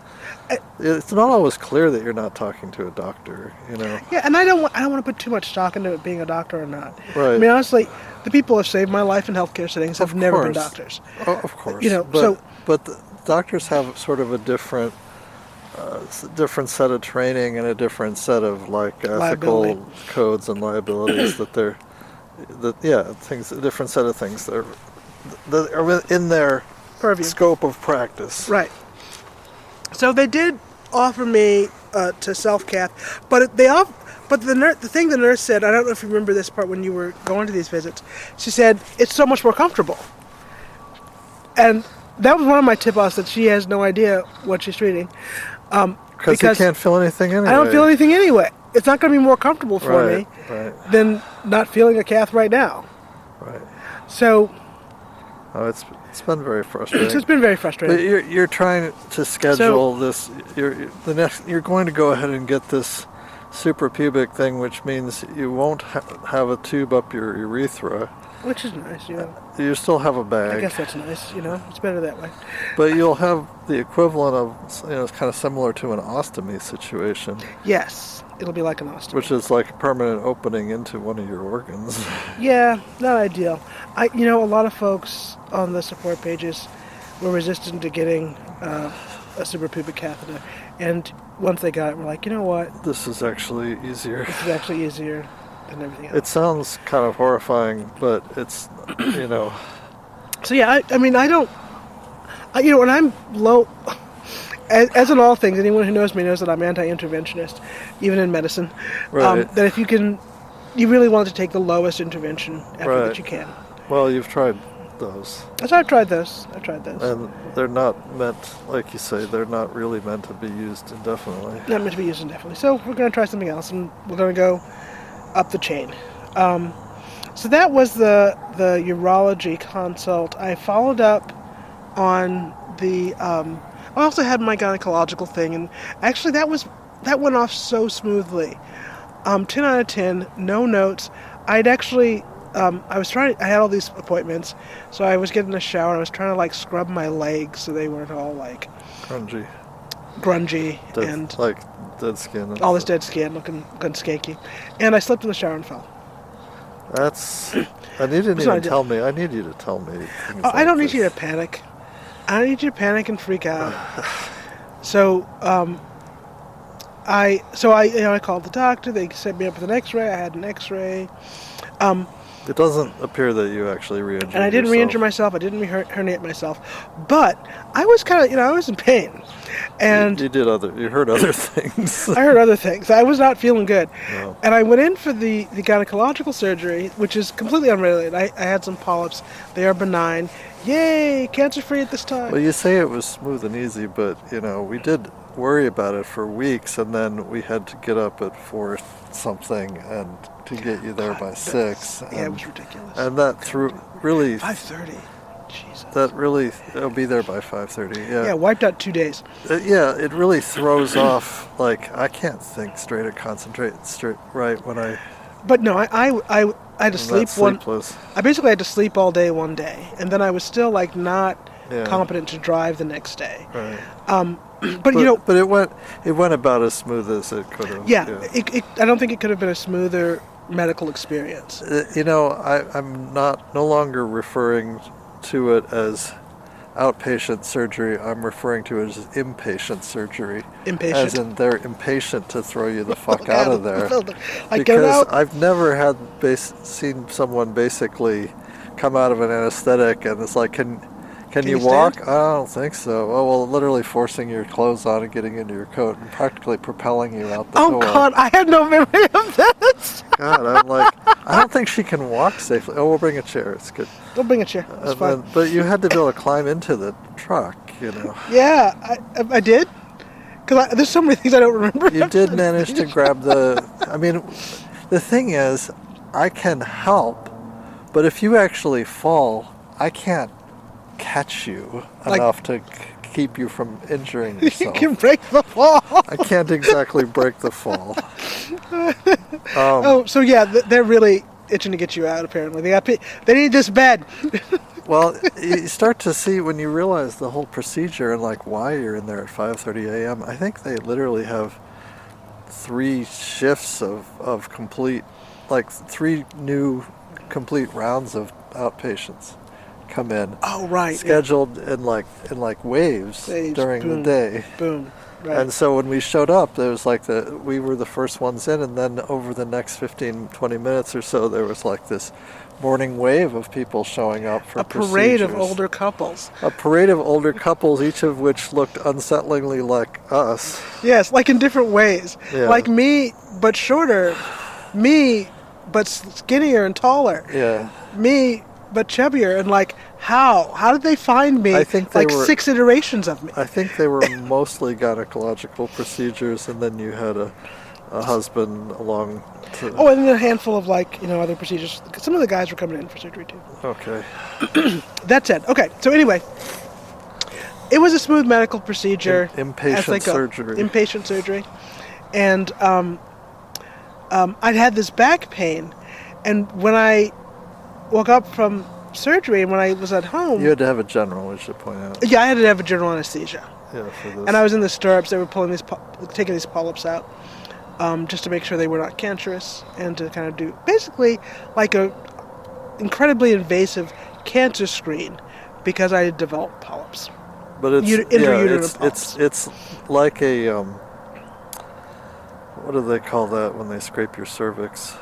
It's not always clear that you're not talking to a doctor, you know. Yeah, and I don't want to put too much stock into it being a doctor or not. Right. I mean, honestly, the people who have saved my life in healthcare settings have never been doctors. Oh, of course. You know, but the doctors have sort of a different set of training and a different set of like ethical codes and liabilities that they're, a different set of things that are in their purview. Scope of practice. Right. So they did offer me to self-cath, but the thing the nurse said, I don't know if you remember this part when you were going to these visits, she said, it's so much more comfortable. And that was one of my tip-offs, that she has no idea what she's treating. Because you can't feel anything anyway. I don't feel anything anyway. It's not going to be more comfortable for me than not feeling a cath right now. Right. So... Oh, it's been very frustrating. It's been very frustrating. But you're trying to schedule this. You're going to go ahead and get this suprapubic thing, which means you won't have a tube up your urethra. Which is nice, you know. You still have a bag. I guess that's nice, you know. It's better that way. But you'll have the equivalent of, it's kind of similar to an ostomy situation. Yes, it'll be like an ostomy. Which is like a permanent opening into one of your organs. Yeah, not ideal. A lot of folks on the support pages were resistant to getting a suprapubic catheter, and once they got it, we're like, you know what? This is actually easier. This is actually easier than everything else. It sounds kind of horrifying, but it's, So yeah, I don't, when I'm low, as in all things, anyone who knows me knows that I'm anti-interventionist, even in medicine. Right. That if you really want to take the lowest intervention effort that you can. Well, you've tried those. I've tried those. And they're not meant, like you say, they're not really meant to be used indefinitely. Not meant to be used indefinitely. So we're going to try something else, and we're going to go up the chain. So that was the urology consult. I followed up on the... I also had my gynecological thing, and actually that went off so smoothly. 10 out of 10, no notes. I'd actually... I had all these appointments, so I was getting a shower, and I was trying to, like, scrub my legs so they weren't all, like... Grungy. And... Like, dead skin. All this dead skin, looking skanky. And I slipped in the shower and fell. I need you to tell me. I need you to tell me. I don't need you to panic. I don't need you to panic and freak out. So I called the doctor. They set me up with an X-ray. I had an X-ray. It doesn't appear that you actually re-injured And I didn't yourself. re-injure myself. I didn't herniate myself. But I was kind of, I was in pain. And you heard other things. I heard other things. I was not feeling good. No. And I went in for the gynecological surgery, which is completely unrelated. I had some polyps. They are benign. Yay, cancer-free at this time. Well, you say it was smooth and easy, but, we did worry about it for weeks, and then we had to get up at 4 something and to get you there by 6. Yeah, it was ridiculous. And that really 5:30. Jesus. I'll be there by 5:30. Yeah. Yeah, wiped out 2 days. It really throws off. Like, I can't think straight or concentrate straight right when I. But no, I had to sleep sleepless. I basically had to sleep all day one day, and then I was still not Yeah. competent to drive the next day. Right. But it went about as smooth as it could have. Yeah. I don't think it could have been a smoother medical experience. I'm no longer referring to it as outpatient surgery. I'm referring to it as inpatient surgery. Impatient. As in they're impatient to throw you the fuck out of there. Because I've never seen someone basically come out of an anesthetic and it's like, can you walk? stand? I don't think so. Oh, well, literally forcing your clothes on and getting into your coat and practically propelling you out the door. Oh God, I had no memory of that. God, I'm like, I don't think she can walk safely. Oh, we'll bring a chair. It's good. Don't bring a chair. It's fine. But you had to be able to climb into the truck, Yeah, I did. Because there's so many things I don't remember. You did manage to grab the... I mean, the thing is, I can help, but if you actually fall, I can't catch you enough to keep you from injuring You yourself. can break the fall. I can't exactly break the fall. So yeah, they're really itching to get you out. Apparently, they need this bed. Well, you start to see when you realize the whole procedure and why you're in there at 5:30 a.m. I think they literally have 3 shifts of complete, 3 new complete rounds of outpatients come in. Oh right. Scheduled in waves during boom, the day. Boom. Right. And so when we showed up, there was we were the first ones in, and then over the next 15, 20 minutes or so, there was this morning wave of people showing up for a parade of procedures. older couples. A parade of older couples, each of which looked unsettlingly like us. Yes, in different ways. Yeah. Like me, but shorter. Me, but skinnier and taller. Yeah. Me, but chubbier. And how did they find me? I think they were 6 iterations of me. I think they were mostly gynecological procedures, and then you had a husband along to... Oh, and then a handful of other procedures. Some of the guys were coming in for surgery too. Okay. That said, okay. So anyway, it was a smooth medical procedure. Inpatient surgery. Inpatient surgery, and I'd had this back pain, and when I woke up from surgery and when I was at home, You had to have a general, we should point out. yeah, I had to have a general anesthesia. Yeah, for this. And I was in the stirrups. They were taking these polyps out, just to make sure they were not cancerous, and to kind of do basically a incredibly invasive cancer screen, because I had developed polyps. But it's Intrauterine polyps. it's like a what do they call that when they scrape your cervix?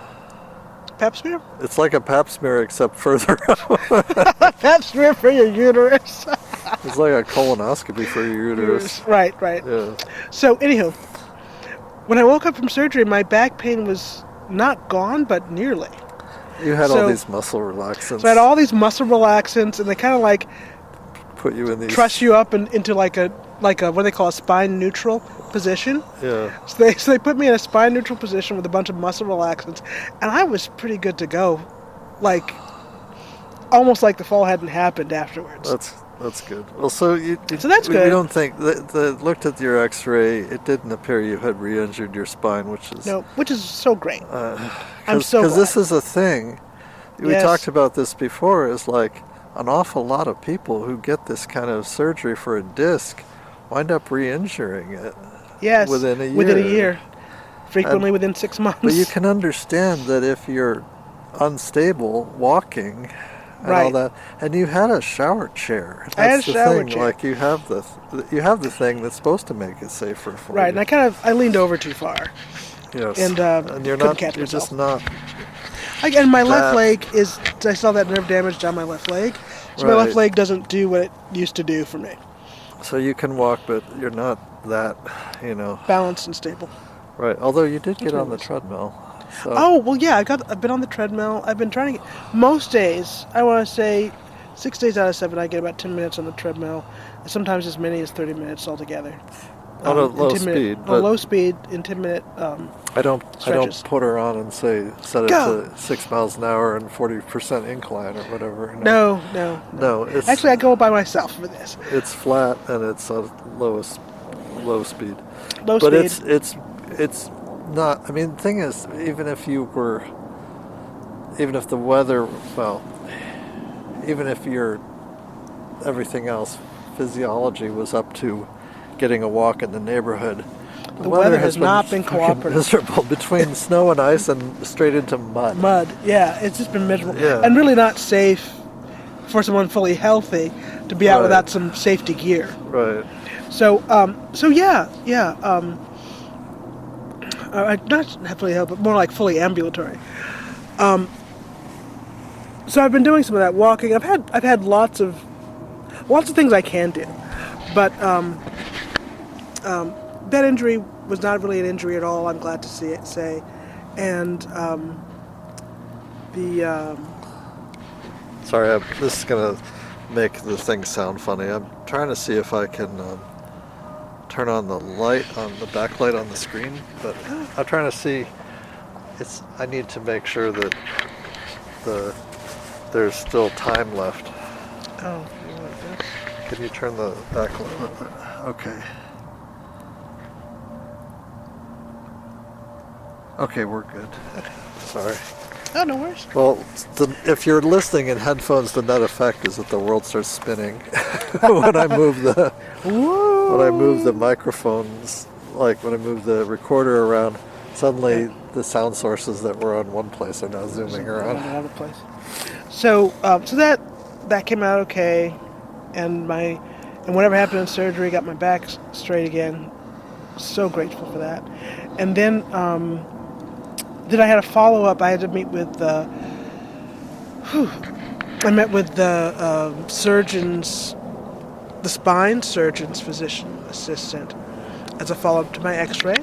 Pap smear? It's like a pap smear except further up. Pap smear for your uterus. It's like a colonoscopy for your uterus. Right. Yeah. So, anywho, when I woke up from surgery, my back pain was not gone, but nearly. You had all these muscle relaxants. So I had all these muscle relaxants, and they kind of put you in these... truss you up into a what they call a spine neutral position. Yeah. So they put me in a spine neutral position with a bunch of muscle relaxants, and I was pretty good to go, almost like the fall hadn't happened afterwards. That's good. Well, so that's good. We don't think looked at your X-ray. It didn't appear you had re-injured your spine, which is so great. I'm so because glad. this is a thing. We Yes. talked about this before. Is an awful lot of people who get this kind of surgery for a disc wind up re-injuring it. Yes, within a year. Within a year, frequently within 6 months. But you can understand that if you're unstable walking, and Right. all that. And you had a shower chair. I had a That's the shower thing. chair. Like you have the thing that's supposed to make it safer for Right, you. and I leaned over too far, Yes. and you're couldn't not. catch You're myself. just not. And my left that- leg is, I saw that nerve damage down my left leg, so my left Right. leg doesn't do what it used to do for me. So you can walk, but you're not that. Balanced and stable. Right. Although you did get That's on the nice. treadmill. So. Oh, well, yeah, I've been on the treadmill. I've been trying to get, most days, I want to say 6 days out of 7, I get about 10 minutes on the treadmill. Sometimes as many as 30 minutes altogether. On a in low 10 speed, on but low speed in 10-minute. I don't stretches. put her on and say set it Go. to 6 miles an hour and 40% incline or whatever. No. No, it's Actually, I go by myself for this. it's flat and it's a low speed. Low But speed. it's not. I mean, the thing is, even if the weather, well, even if your everything else, physiology was up to getting a walk in the neighborhood. The weather has not been fucking cooperative. miserable between snow and ice and straight into mud. Mud, yeah, it's just been miserable. Yeah. And really not safe for someone fully healthy to be out Right. without some safety gear. Right. So yeah. Not fully healthy, but more like fully ambulatory. So I've been doing some of that walking. I've had lots of things I can do, but that injury was not really an injury at all. I'm glad to say, and Sorry, this is gonna make the thing sound funny. I'm trying to see if I can turn on the light on the backlight on the screen, but I'm trying to see. I need to make sure that there's still time left. oh, you want this? Can you turn the backlight? Okay. Okay, we're good. Sorry. Oh, no worries. Well, if you're listening in headphones, the net effect is that the world starts spinning when I move the microphones, like when I move the recorder around. Suddenly, the sound sources that were on one place are now zooming around. Another place. So that came out okay, and whatever happened in surgery got my back straight again. So grateful for that. And then I had a follow up. I had to meet with I met with the surgeon's, the spine surgeon's physician assistant as a follow up to my X-ray,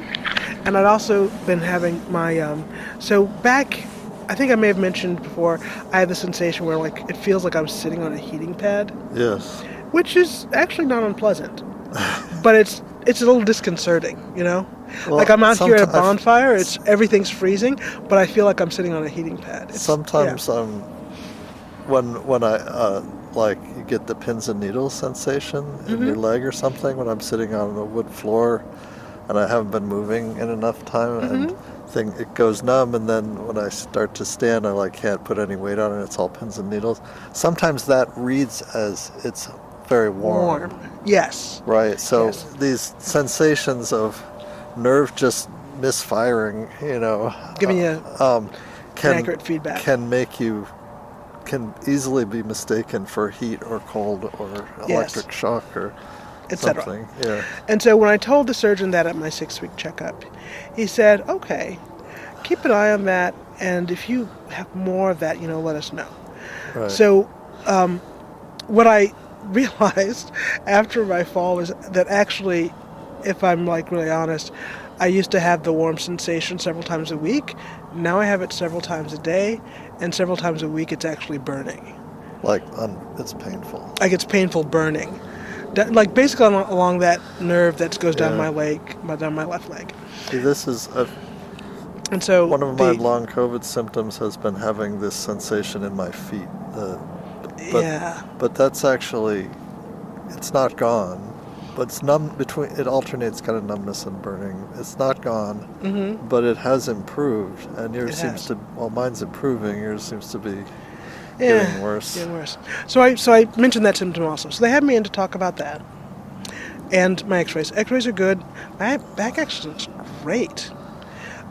and I'd also been having my so back. I think I may have mentioned before, I had the sensation where it feels like I'm sitting on a heating pad, Yes. which is actually not unpleasant, but it's a little disconcerting, Well, like I'm out here at a sometimes- bonfire, it's freezing, but I feel like I'm sitting on a heating pad. Sometimes when I you get the pins and needles sensation in your leg or something when I'm sitting on a wood floor and I haven't been moving in enough time and it goes numb, and then when I start to stand I can't put any weight on it, it's all pins and needles. Sometimes that reads as it's very warm. Yes. Right. So Yes. these sensations of nerve just misfiring, Giving you can accurate feedback. can easily be mistaken for heat or cold or electric shock or etc. something. Yeah. And so when I told the surgeon that at my 6-week checkup, he said, okay, keep an eye on that, and if you have more of that, let us know. Right. So what I realized after my fall was that actually, if I'm really honest, I used to have the warm sensation several times a week. Now I have it several times a day, and several times a week it's actually burning. It's painful. It's painful burning. Basically along that nerve that goes down my leg, down my left leg. See, this is And so one of my long COVID symptoms has been having this sensation in my feet. But that's actually, it's not gone. But it's numb it alternates kind of numbness and burning. It's not gone, but it has improved. And mine's improving. Yours seems to be getting worse. Getting worse. So I mentioned that symptom also. So they had me in to talk about that. And my X-rays. X-rays are good. My back actually looks great.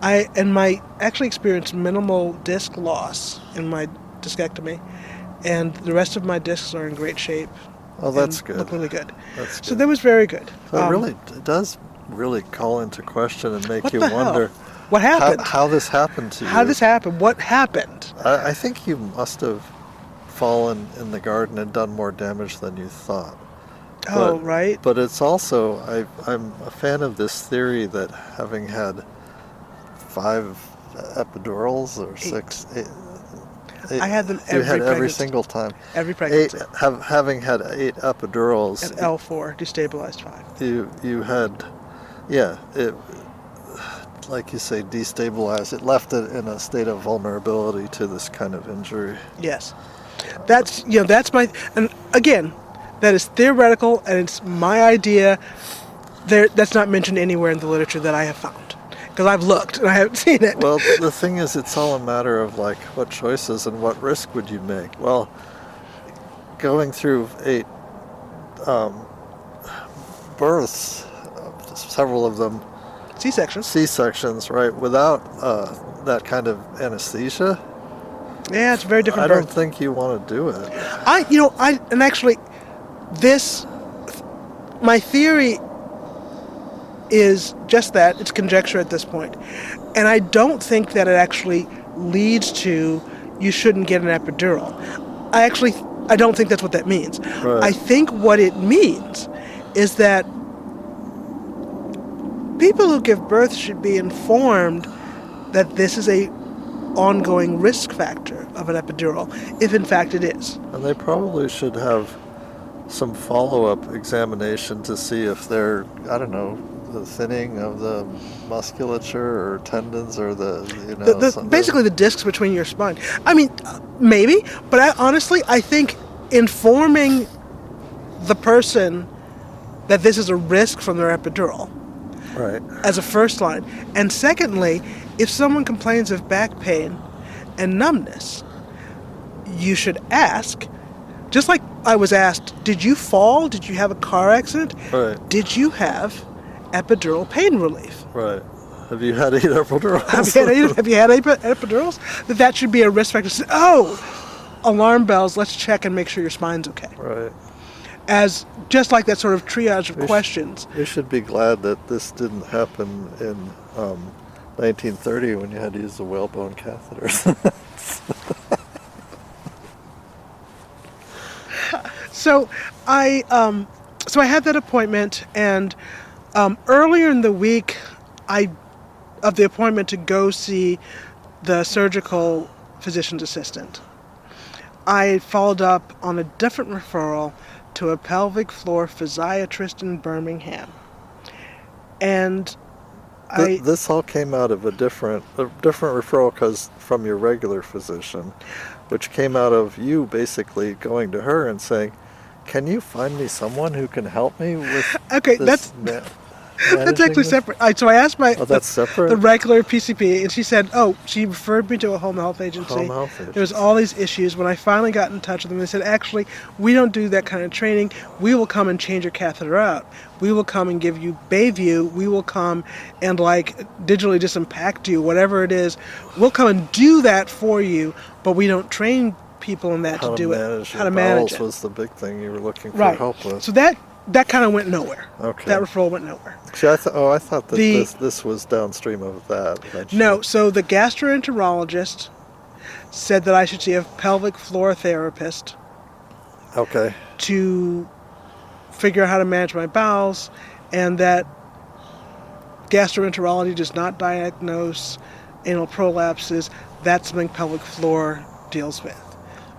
I actually experienced minimal disc loss in my discectomy, and the rest of my discs are in great shape. Oh, that's and good. Look really good. That's So good. that was very good. So it does really call into question and make What you the hell? wonder What happened? how this happened to you. How this happened? What happened? I think you must have fallen in the garden and done more damage than you thought. Oh, right. But it's also, I'm a fan of this theory that having had 5 epidurals or 6, 8, I had them you every had every pregnancy. single time. Every pregnancy. Having had 8 epidurals. And L4, destabilized 5. You had, it, like you say, destabilized. It left it in a state of vulnerability to this kind of injury. Yes. That's my, and again, that is theoretical, and it's my idea. That's not mentioned anywhere in the literature that I have found, because I've looked and I haven't seen it. Well, the thing is, it's all a matter of like what choices and what risk would you make. Well, going through 8 births, several of them C-sections, right, without that kind of anesthesia. Yeah, it's a very different I birth. don't think you want to do it. My theory is just that. It's conjecture at this point. And I don't think that it actually leads to you shouldn't get an epidural. I don't think that's what that means. Right. I think what it means is that people who give birth should be informed that this is a ongoing risk factor of an epidural, if in fact it is. And they probably should have some follow-up examination to see if they're, I don't know, the thinning of the musculature or tendons or basically the discs between your spine. I mean, maybe, but I think informing the person that this is a risk from their epidural, right, as a first line. And secondly, if someone complains of back pain and numbness, you should ask, just like I was asked, did you fall? Did you have a car accident? right, Did you have epidural pain relief? right. Have you had 8 epidurals? Have you had epidurals? That should be a risk factor. Alarm bells, let's check and make sure your spine's okay. Right. As just like that sort of triage of questions. You should be glad that this didn't happen in 1930 when you had to use the whalebone catheters. So I had that appointment, and earlier in the week, of the appointment to go see the surgical physician's assistant, I followed up on a different referral to a pelvic floor physiatrist in Birmingham. And this all came out of a different referral from your regular physician, which came out of you basically going to her and saying, "Can you find me someone who can help me with this?" That's actually separate. So I asked that's separate? the regular PCP, and she said, she referred me to a home health agency. There was all these issues. When I finally got in touch with them, they said, actually, we don't do that kind of training. We will come and change your catheter out. We will come and bathe you. We will come and digitally disimpact you, whatever it is. We'll come and do that for you, but we don't train people in that to do it. How to manage it was the big thing you were looking for help with. So that kind of went nowhere. Okay. That referral went nowhere. See, I thought that this was downstream of that eventually. No, so the gastroenterologist said that I should see a pelvic floor therapist. Okay. To figure out how to manage my bowels, and that gastroenterology does not diagnose anal prolapses. That's something pelvic floor deals with.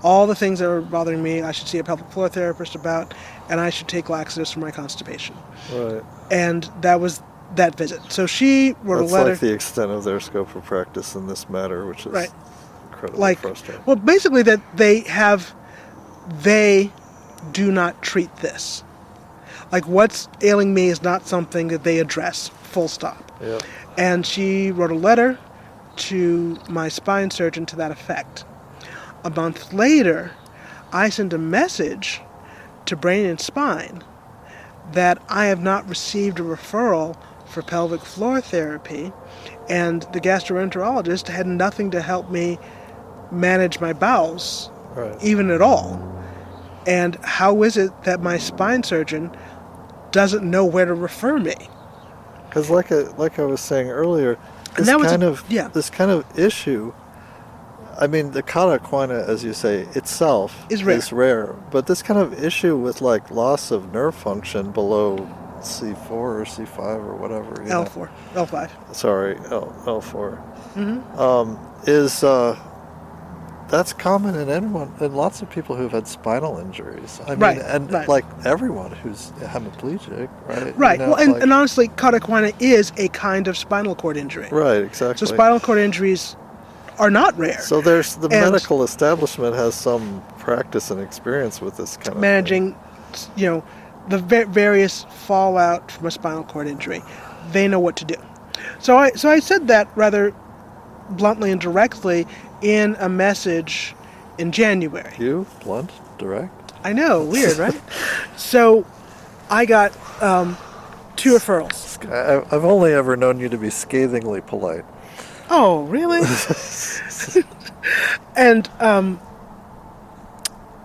All the things that are bothering me, I should see a pelvic floor therapist about, and I should take laxatives for my constipation. Right. And that was that visit. So she wrote a letter. That's like the extent of their scope of practice in this matter, which is incredibly frustrating. Well, basically that they do not treat this. What's ailing me is not something that they address, full stop. Yep. And she wrote a letter to my spine surgeon to that effect. A month later, I sent a message to Brain and Spine that I have not received a referral for pelvic floor therapy, and the gastroenterologist had nothing to help me manage my bowels Right. even at all. And how is it that my spine surgeon doesn't know where to refer me? Because like I was saying earlier, And that was this kind of issue. I mean, the cauda equina, as you say, itself Is rare. but this kind of issue with like loss of nerve function below C4 or C5 or whatever, L4, L5. Sorry, L4, Mm-hmm. is that's common in anyone, in lots of people who've had spinal injuries. I mean, Right. like everyone who's hemiplegic, right? Right. Well, and honestly, cauda equina is a kind of spinal cord injury. Right, exactly. So spinal cord injuries are not rare. So there's the medical establishment has some practice and experience with this kind of managing, the various fallout from a spinal cord injury. They know what to do. So I said that rather bluntly and directly in a message in January. You blunt, direct. I know, weird, right? So I got 2 referrals. I've only ever known you to be scathingly polite. Oh, really? And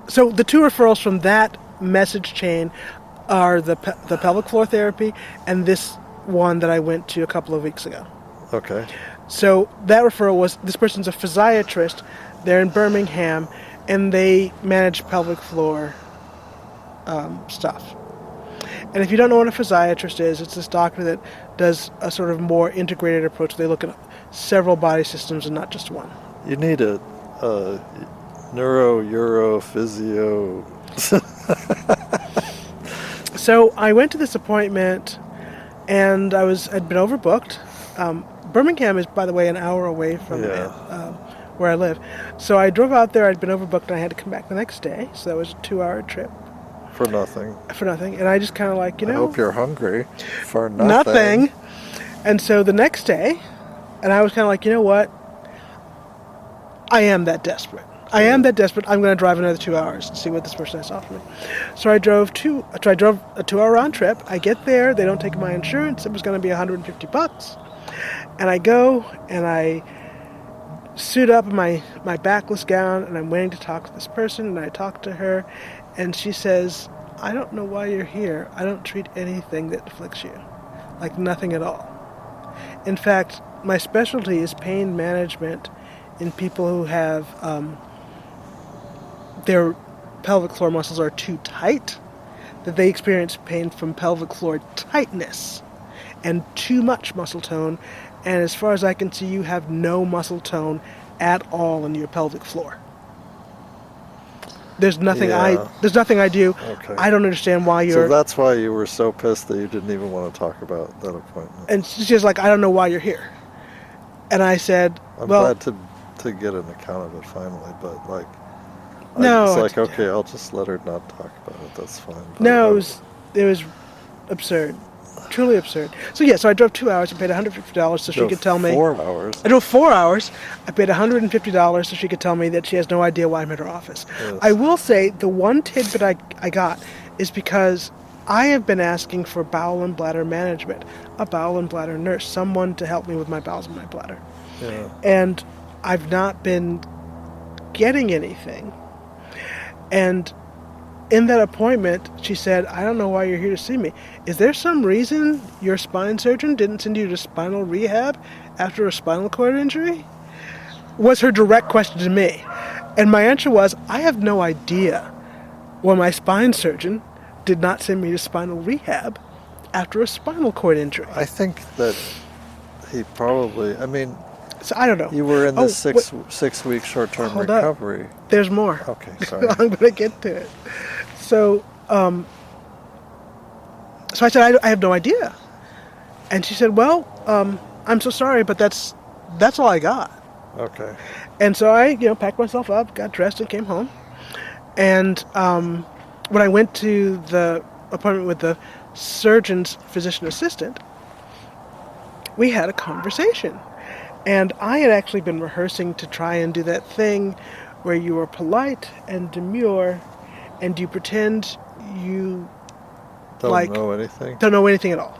so the 2 referrals from that message chain are the pelvic floor therapy and this one that I went to a couple of weeks ago. Okay. So that referral was, this person's a physiatrist. They're in Birmingham, and they manage pelvic floor stuff. And if you don't know what a physiatrist is, it's this doctor that does a sort of more integrated approach. They look at several body systems and not just one. You need a neuro, uro, physio. So I went to this appointment, and I'd been overbooked. Birmingham is, by the way, an hour away from where I live. So I drove out there. I'd been overbooked, and I had to come back the next day. So that was a 2-hour trip. For nothing. For nothing. And I just kind of like, I hope you're hungry. For nothing. Nothing. And so the next day, and I was kind of like, you know what? I am that desperate. I'm going to drive another 2 hours and see what this person has to offer me. So I drove a 2-hour round trip. I get there. They don't take my insurance. It was going to be $150. And I go and I suit up in my backless gown, and I'm waiting to talk to this person, and I talk to her, and she says, I don't know why you're here. I don't treat anything that afflicts you. Like nothing at all. In fact, my specialty is pain management in people who have their pelvic floor muscles are too tight, that they experience pain from pelvic floor tightness and too much muscle tone. And as far as I can see, you have no muscle tone at all in your pelvic floor. There's nothing I do. Okay. I don't understand why you're... So that's why you were so pissed that you didn't even want to talk about that appointment. And she's like, I don't know why you're here. And I said, I'm glad to get an account of it finally, but like... No. It's like, okay, I'll just let her not talk about it. That's fine. But No, it was absurd. Truly absurd. So I drove 2 hours. I paid $150 so she could tell me... 4 hours. I drove 4 hours. I paid $150 so she could tell me that she has no idea why I'm at her office. Yes. I will say the one tidbit I got is because I have been asking for bowel and bladder management, a bowel and bladder nurse, someone to help me with my bowels and my bladder. Yeah. And I've not been getting anything. And in that appointment, she said, I don't know why you're here to see me. Is there some reason your spine surgeon didn't send you to spinal rehab after a spinal cord injury? Was her direct question to me. And my answer was, I have no idea why my spine surgeon did not send me to spinal rehab after a spinal cord injury. I think that he probably, So I don't know. you were in this 6 week short-term Hold up. recovery. There's more. Okay, sorry. I'm going to get to it. So I said, I have no idea. And she said, well, I'm so sorry, but that's all I got. Okay. And so I, packed myself up, got dressed, and came home. And when I went to the appointment with the surgeon's physician assistant, we had a conversation. And I had actually been rehearsing to try and do that thing where you are polite and demure, and you pretend you Don't know anything? Don't know anything at all.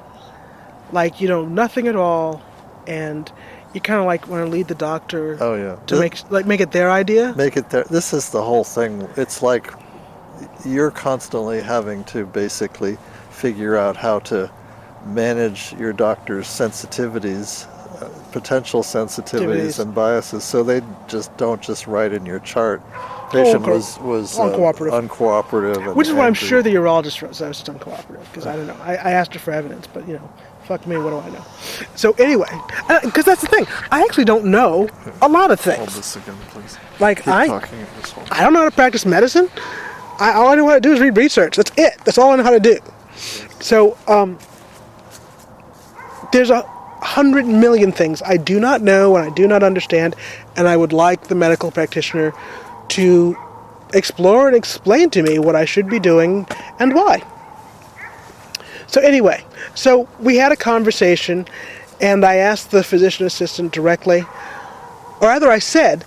Like you know nothing at all, and You kind of like want to lead the doctor Oh yeah. to make it their idea. Make it there. This is the whole thing. It's like you're constantly having to basically figure out how to manage your doctor's sensitivities, potential sensitivities and biases, so they just don't just write in your chart. Patient was uncooperative, and which is why I'm angry. sure the urologist was uncooperative, because I don't know. I asked her for evidence, but fuck me, what do I know? So anyway, because that's the thing, I actually don't know a lot of things. Hold this again, please. Like Keep talking this whole I don't know how to practice medicine. All I know how to do is read research. That's it. That's all I know how to do. So there's 100 million things I do not know and I do not understand, and I would like the medical practitioner to explore and explain to me what I should be doing and why. So anyway, so we had a conversation, and I asked the physician assistant directly, or rather I said,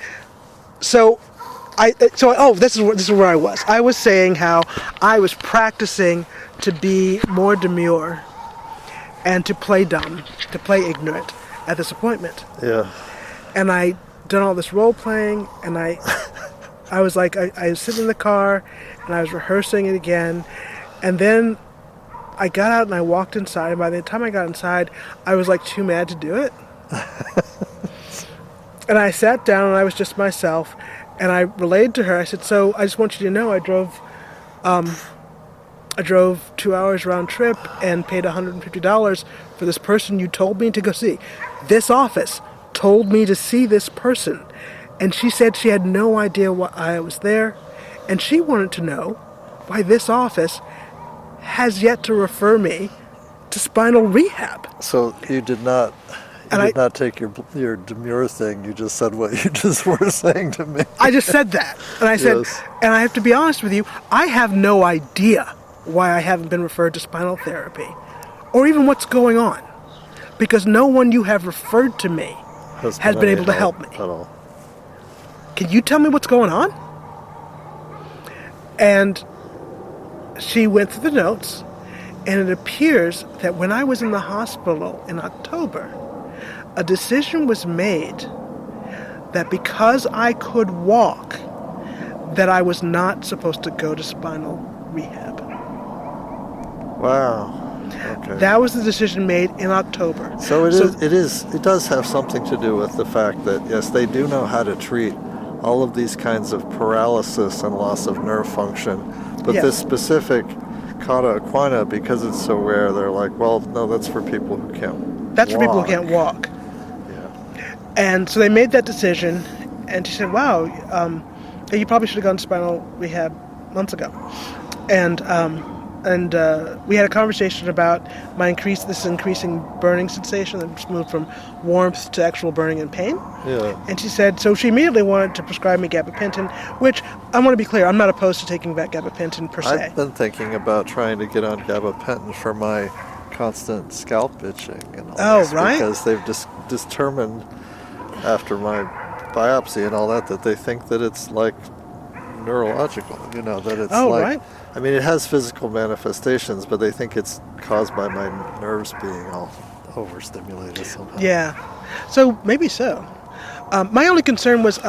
this is where I was. I was saying how I was practicing to be more demure and to play dumb, to play ignorant at this appointment. Yeah. And I done all this role playing, and I was like, I was sitting in the car, and I was rehearsing it again, and then I got out and I walked inside, and by the time I got inside, I was like too mad to do it. And I sat down and I was just myself, and I relayed to her, I said, so I just want you to know I drove 2 hours round trip and paid $150 for this person you told me to go see. This office told me to see this person, and she said she had no idea why I was there, and she wanted to know why this office has yet to refer me to spinal rehab. So you did not take your demure thing. You just said what you just were saying to me. I just said that, and I said, Yes. and I have to be honest with you, I have no idea why I haven't been referred to spinal therapy, or even what's going on, because no one you have referred to me has been able to help me. At all. Can you tell me what's going on? And she went through the notes, and it appears that when I was in the hospital in October, a decision was made that because I could walk, that I was not supposed to go to spinal rehab. Wow. Okay. That was the decision made in October. So it does have something to do with the fact that, yes, they do know how to treat all of these kinds of paralysis and loss of nerve function, but Yes. this specific cauda equina, because it's so rare, they're like, well, no, that's for people who can't That's for people who walk. can't walk. Yeah. And so they made that decision, and she said, wow, you probably should have gone to spinal rehab months ago. And we had a conversation about this increasing burning sensation that's moved from warmth to actual burning and pain. Yeah. And she said, so she immediately wanted to prescribe me gabapentin, which I want to be clear, I'm not opposed to taking back gabapentin per se. I've been thinking about trying to get on gabapentin for my constant scalp itching and all this, right? because they've determined after my biopsy and all that they think that it's like neurological, that it's right. I mean, it has physical manifestations, but they think it's caused by my nerves being all overstimulated somehow. Yeah, so maybe so. My only concern was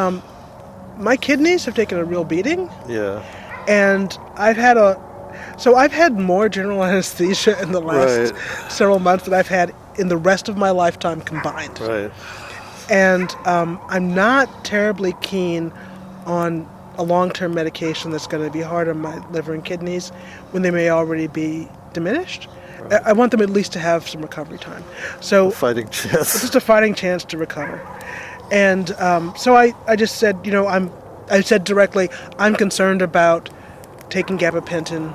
my kidneys have taken a real beating. Yeah. And I've had more general anesthesia in the last several months than I've had in the rest of my lifetime combined. Right. And I'm not terribly keen on a long-term medication that's going to be hard on my liver and kidneys when they may already be diminished. Right. I want them at least to have some recovery time. So a fighting chance. Just a fighting chance to recover. And so I just said, I said directly, I'm concerned about taking gabapentin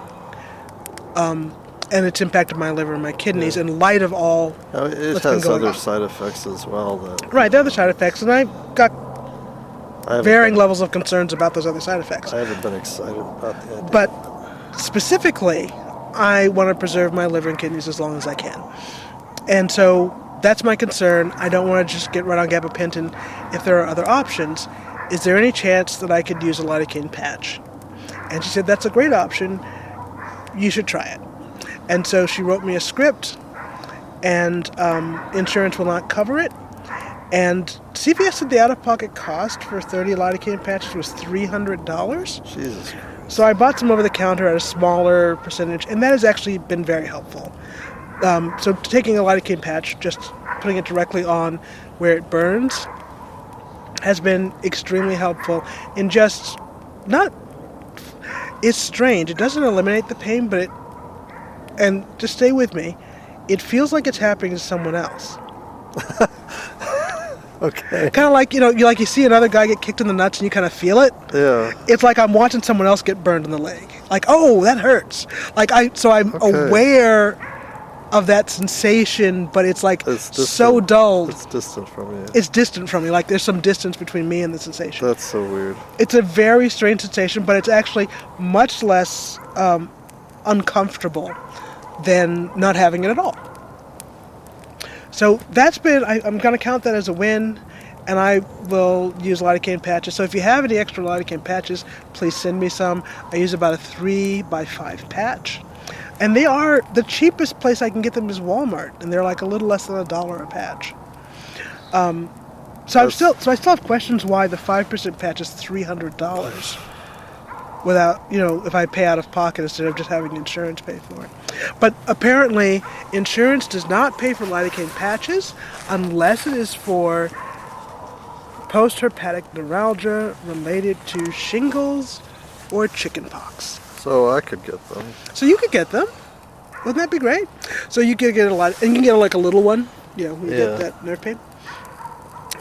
and its impact on my liver and my kidneys in light of all it has other side effects as well. Right, the other side effects, and I've got varying levels of concerns about those other side effects. I haven't been excited about the idea. But specifically, I want to preserve my liver and kidneys as long as I can. And so that's my concern. I don't want to just get right on gabapentin if there are other options. Is there any chance that I could use a lidocaine patch? And she said, that's a great option. You should try it. And so she wrote me a script, and insurance will not cover it. And CVS said the out-of-pocket cost for 30 lidocaine patches was $300. Jesus Christ. So I bought some over the counter at a smaller percentage, and that has actually been very helpful. So taking a lidocaine patch, just putting it directly on where it burns, has been extremely helpful in just not... It's strange. It doesn't eliminate the pain, but and just stay with me, it feels like it's happening to someone else. Okay. Kind of like, you see another guy get kicked in the nuts and you kind of feel it. Yeah. It's like I'm watching someone else get burned in the leg. Like, oh, that hurts. I'm aware of that sensation, but it's like so dull. It's distant from you. It's distant from me. Like there's some distance between me and the sensation. That's so weird. It's a very strange sensation, but it's actually much less uncomfortable than not having it at all. So that's been, I'm going to count that as a win, and I will use lidocaine patches. So if you have any extra lidocaine patches, please send me some. I use about a 3x5 patch. And they are, the cheapest place I can get them is Walmart, and they're like a little less than $1 a patch. So I still have questions why the 5% patch is $300 without, if I pay out of pocket instead of just having insurance pay for it. But apparently, insurance does not pay for lidocaine patches unless it is for post-herpetic neuralgia related to shingles or chickenpox. So I could get them. So you could get them. Wouldn't that be great? So you could get a lot, and you can get like a little one, when you get that nerve pain.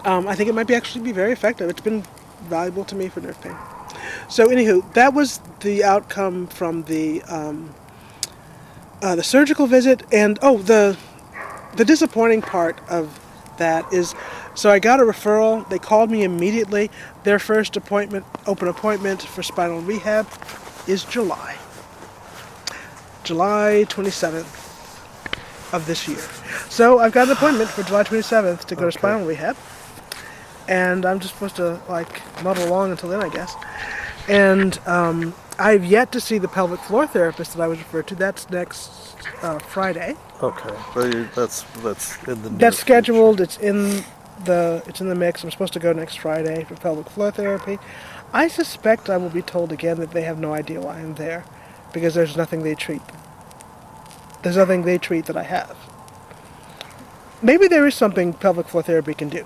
I think it might actually be very effective. It's been valuable to me for nerve pain. So anywho, that was the outcome from the surgical visit, and the disappointing part of that is, so I got a referral. They called me immediately. Their first open appointment for spinal rehab is July 27th of this year. So I've got an appointment for July 27th to go to spinal rehab, and I'm just supposed to muddle along until then, I guess. And I've yet to see the pelvic floor therapist that I was referred to. That's next Friday. Okay, but that's in the near That's scheduled. future. It's in the mix. I'm supposed to go next Friday for pelvic floor therapy. I suspect I will be told again that they have no idea why I'm there, because there's nothing they treat. There's nothing they treat that I have. Maybe there is something pelvic floor therapy can do.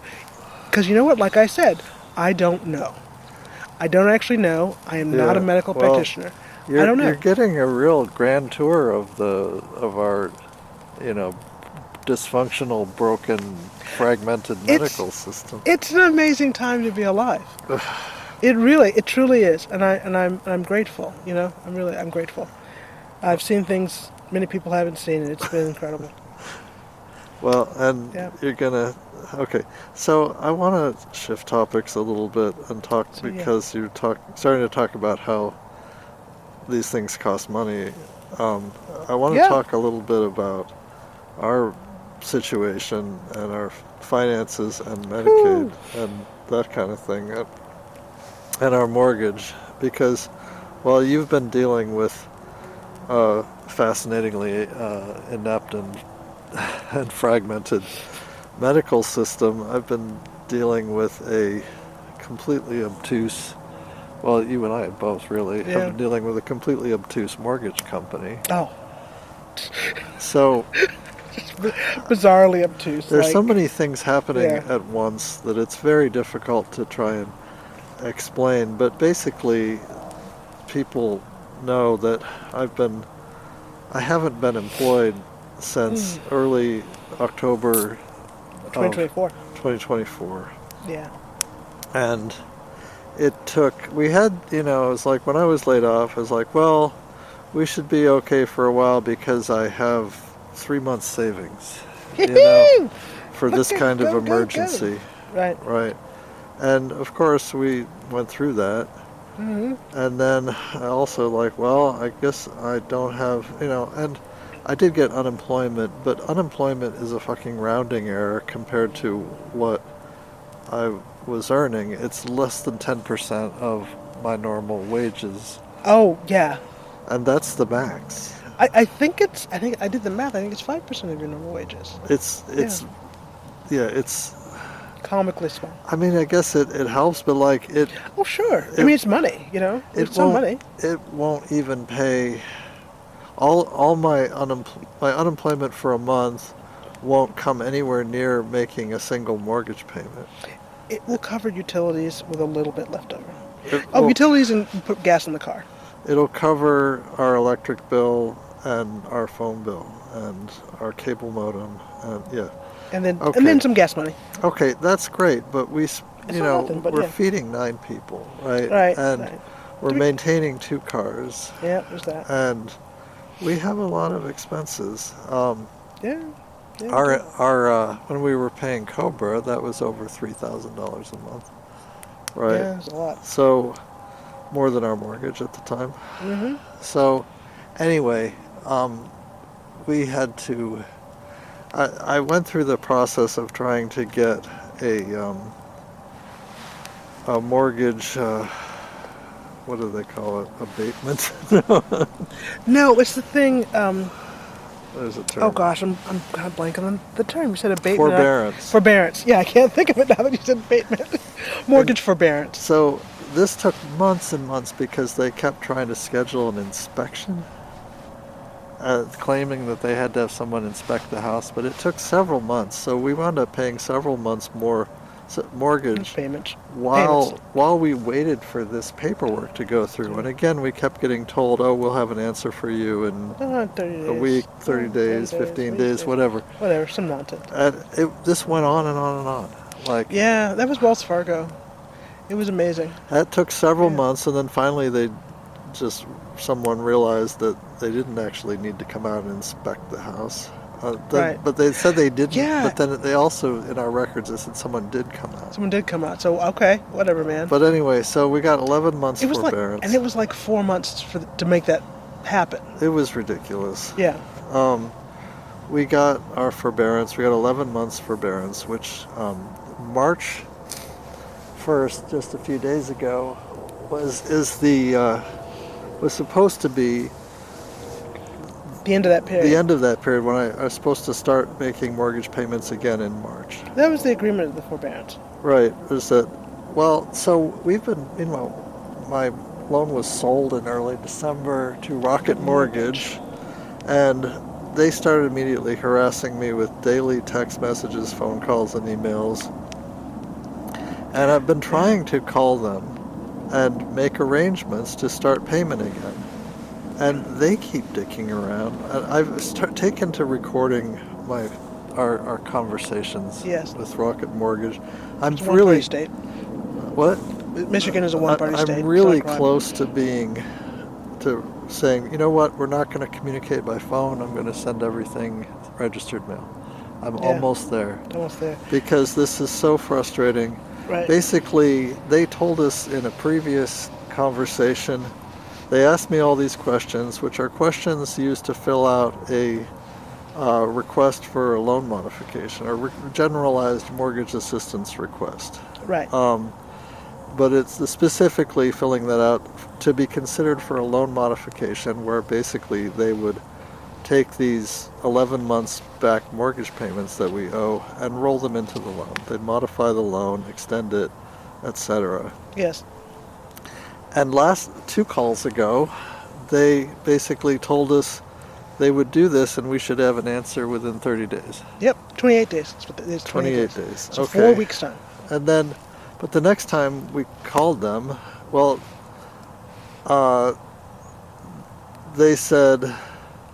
Because you know what? Like I said, I don't know. I don't actually know. I am not a medical practitioner. I don't know. You're getting a real grand tour of our, dysfunctional, broken, fragmented medical system. It's an amazing time to be alive. It truly is, and I'm grateful. I'm grateful. I've seen things many people haven't seen, and it's been incredible. Well, and you're gonna. Okay, so I want to shift topics a little bit and talk because you're starting to talk about how these things cost money. I want to talk a little bit about our situation and our finances and Medicaid and that kind of thing, and our mortgage, because while you've been dealing with fascinatingly inept and fragmented medical system, I've been dealing with a completely obtuse, well, you and I both really have been dealing with a completely obtuse mortgage company. Oh. So bizarrely obtuse. There's so many things happening at once that it's very difficult to try and explain, but basically people know that I haven't been employed since early October 2024. Yeah. And we had, it was like when I was laid off, I was like, well, we should be okay for a while because I have 3 months savings, for this kind of emergency. Right. Right. And of course we went through that. Mm-hmm. And then I also I guess I don't have, and I did get unemployment, but unemployment is a fucking rounding error compared to what I was earning. It's less than 10% of my normal wages. Oh, yeah. And that's the max. I think I did the math. I think it's 5% of your normal wages. It's Comically small. I mean, I guess it helps, but like it. Oh, sure. I mean, it's money, It It's some won't. money. It won't even pay. All my unemployment for a month won't come anywhere near making a single mortgage payment. It will cover utilities with a little bit left over. Well, Utilities and put gas in the car. it'll cover our electric bill and our phone bill and our cable modem and yeah. And then Okay. and then some gas money. Okay, that's great, but It's not nothing, but we're yeah. feeding 9 people, right? Right. And Right. we're maintaining 2 cars, Yeah, there's that. and we have a lot of expenses. Yeah. Yeah. Our when we were paying Cobra, that was over $3,000 a month, right? Yeah, there's a lot. So more than our mortgage at the time. Mm-hmm. So anyway, we had to. I went through the process of trying to get a mortgage. What do they call it? Abatement. No, it's the thing. There's a term. Oh gosh, I'm kind of blanking on the term. You said abatement. Forbearance. Forbearance. Yeah, I can't think of it now that you said abatement. Mortgage forbearance. So this took months and months because they kept trying to schedule an inspection, claiming that they had to have someone inspect the house, but it took several months. So we wound up paying several months more mortgage Payments. while we waited for this paperwork to go through. And again, we kept getting told, "Oh, we'll have an answer for you in 30 days. a week, 30 days, 10 15 days, whatever." Whatever, some nonsense. And this went on and on and on. Like Yeah, that was Wells Fargo. It was amazing. that took several Yeah. months, and then finally someone realized that they didn't actually need to come out and inspect the house. Right. But they said they didn't. Yeah. But then they also, in our records, they said someone did come out. Someone did come out. So okay, whatever, man. But anyway, so we got 11 months it was forbearance. and it was like 4 months to make that happen. It was ridiculous. Yeah. We got our forbearance. We got 11 months forbearance, which March 1st, just a few days ago, was supposed to be The end of that period. the end of that period when I was supposed to start making mortgage payments again in March. That was the agreement of the forbearance. Right. Is that, well, so we've been, my loan was sold in early December to Rocket Mortgage, and they started immediately harassing me with daily text messages, phone calls, and emails. And I've been trying to call them and make arrangements to start payment again. And they keep dicking around. And I've taken to recording our conversations Yes. with Rocket Mortgage. I'm It's a really one-party state. what? Michigan is a one-party state. I'm really It's not close to saying, you know what? We're not going to communicate by phone. I'm going to send everything registered mail. I'm Yeah. almost there almost there. because this is so frustrating. Right. Basically, they told us in a previous conversation, they asked me all these questions, which are questions used to fill out a request for a loan modification, or generalized mortgage assistance request. Right. But it's specifically filling that out to be considered for a loan modification, where basically they would take these 11 months back mortgage payments that we owe and roll them into the loan. They'd modify the loan, extend it, etc. Yes. And last 2 calls ago, they basically told us they would do this and we should have an answer within 30 days. Yep. 28 days. That's what it is. 28 days. So Okay. 4 weeks time. And then, but the next time we called them, well, they said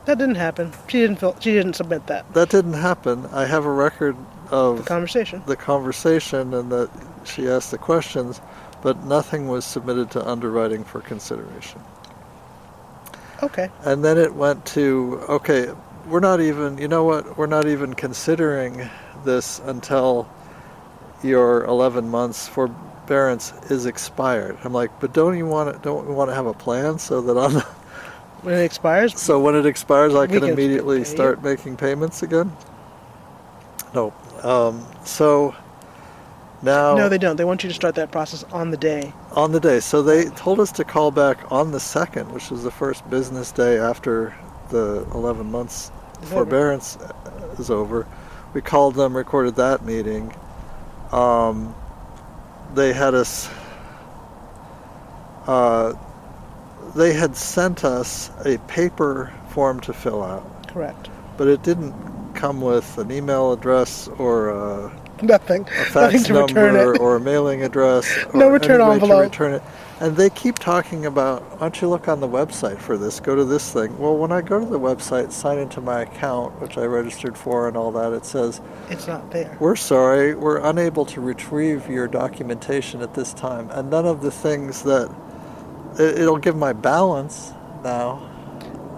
That didn't happen. She didn't submit that. that didn't happen. I have a record of The conversation. the conversation and that she asked the questions, but nothing was submitted to underwriting for consideration. Okay. And then it went to, okay, we're not even considering this until your 11 months forbearance is expired. I'm like, but don't we want to have a plan so that When it expires, so when it expires I We can can immediately pay start you. making payments again? No. So now no, they don't. They want you to start that process on the day. on the day. So they told us to call back on the 2nd, which was the first business day after the 11 months Is over. forbearance is over. We called them, recorded that meeting. they had us. They had sent us a paper form to fill out, Correct. but it didn't come with an email address or Nothing. a fax Nothing to return number it. or a mailing address or No return any way envelope. to return it. And they keep talking about, why don't you look on the website for this? Go to this thing. Well, when I go to the website, sign into my account, which I registered for and all that, it says, It's not there. we're sorry, we're unable to retrieve your documentation at this time. And none of the things that, it'll give my balance now.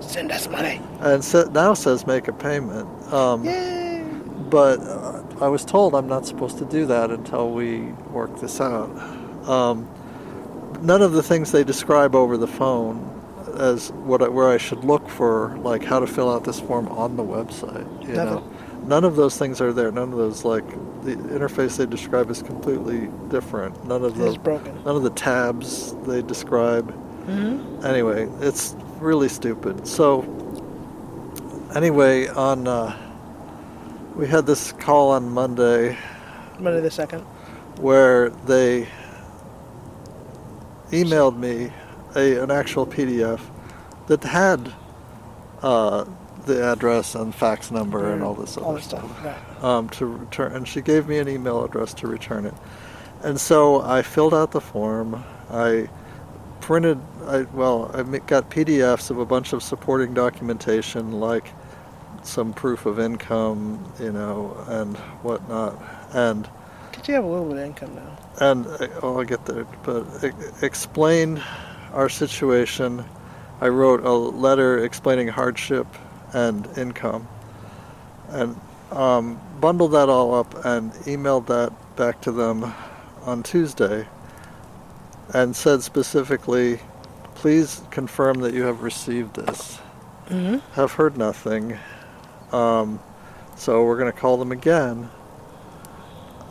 Send us money. And now says make a payment. Yay! But I was told I'm not supposed to do that until we work this out. None of the things they describe over the phone as where I should look for, like how to fill out this form on the website. You know, none of those things are there. None of those, like the interface they describe is completely different. None of It's broken. None of the tabs they describe. Mm-hmm. Anyway, it's really stupid. So anyway, we had this call on Monday Monday the 2nd. where they emailed me an actual PDF that had the address and fax number and all this other stuff Right. to return. And she gave me an email address to return it. And so I filled out the form. I got PDFs of a bunch of supporting documentation, like some proof of income, and whatnot. And Did you have a little bit of income now? And I'll get there, but explained our situation. I wrote a letter explaining hardship and income, and bundled that all up and emailed that back to them on Tuesday, and said specifically, please confirm that you have received this. Mm-hmm. Have heard nothing, so we're going to call them again.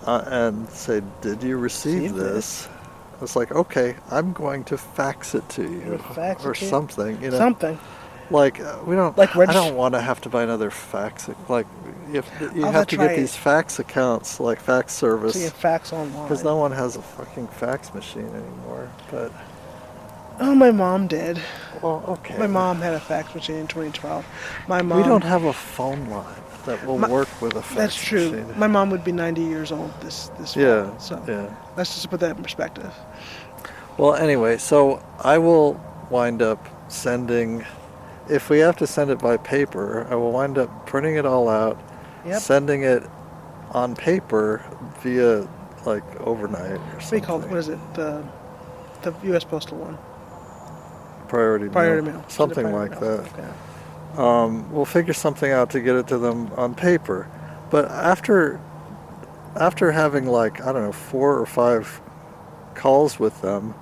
And say, did you receive this? I was like, okay, I'm going to fax it to you or something. Something. Like we don't. Like I don't want to have to buy another fax. Like if you have to get these fax accounts, like fax service. So you can fax online. Because no one has a fucking fax machine anymore. But oh, my mom did. Well, okay. My mom had a fax machine in 2012. My mom. We don't have a phone line that will work with a fax machine. That's true. My mom would be 90 years old this Yeah. fall. So yeah. let's just put that in perspective. Well, anyway, so I will wind up sending, if we have to send it by paper, I will wind up printing it all out, sending it on paper via, like, overnight or something. What is it? The U.S. Postal one? Priority mail. Something like that. Okay. We'll figure something out to get it to them on paper. But after having, like, I don't know, 4 or 5 calls with them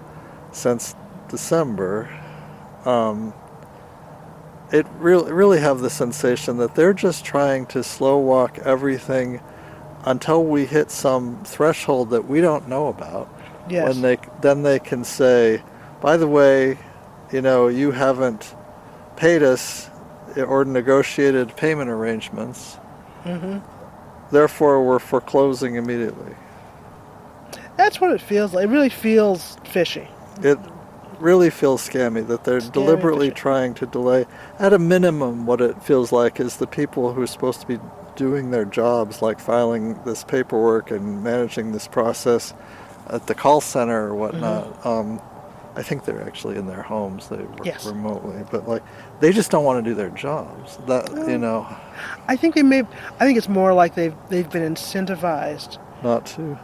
since December, it really have the sensation that they're just trying to slow walk everything until we hit some threshold that we don't know about. Yes. Then they can say, by the way, you haven't paid us or negotiated payment arrangements. Mm-hmm. Therefore, we're foreclosing immediately. That's what it feels like. It really feels fishy. It really feels scammy that they're deliberately trying to delay. At a minimum, what it feels like is the people who are supposed to be doing their jobs, like filing this paperwork and managing this process at the call center or whatnot. Mm-hmm. I think they're actually in their homes. They work remotely, but like they just don't want to do their jobs. I think I think it's more like they've been incentivized not to.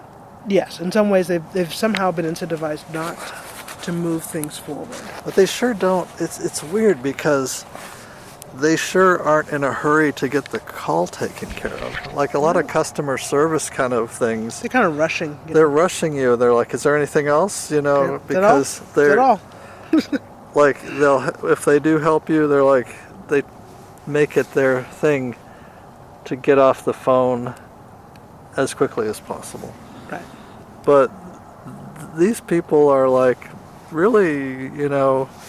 Yes, in some ways they've somehow been incentivized not to move things forward. But they sure don't. It's weird because they sure aren't in a hurry to get the call taken care of. Like a lot of customer service kind of things. They're kind of rushing. They're rushing you. They're like, is there anything else? Because they're like if they do help you, they're like they make it their thing to get off the phone as quickly as possible. Right. But these people are like really,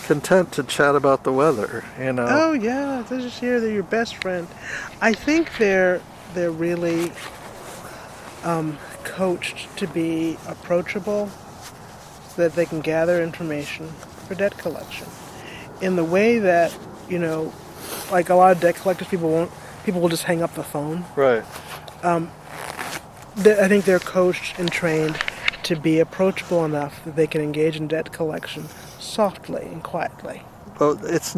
content to chat about the weather, Oh yeah, they're just here. They're your best friend. I think they're really coached to be approachable so that they can gather information for debt collection in the way that, like a lot of debt collectors, people will just hang up the phone. Right. I think they're coached and trained to be approachable enough that they can engage in debt collection softly and quietly. But it's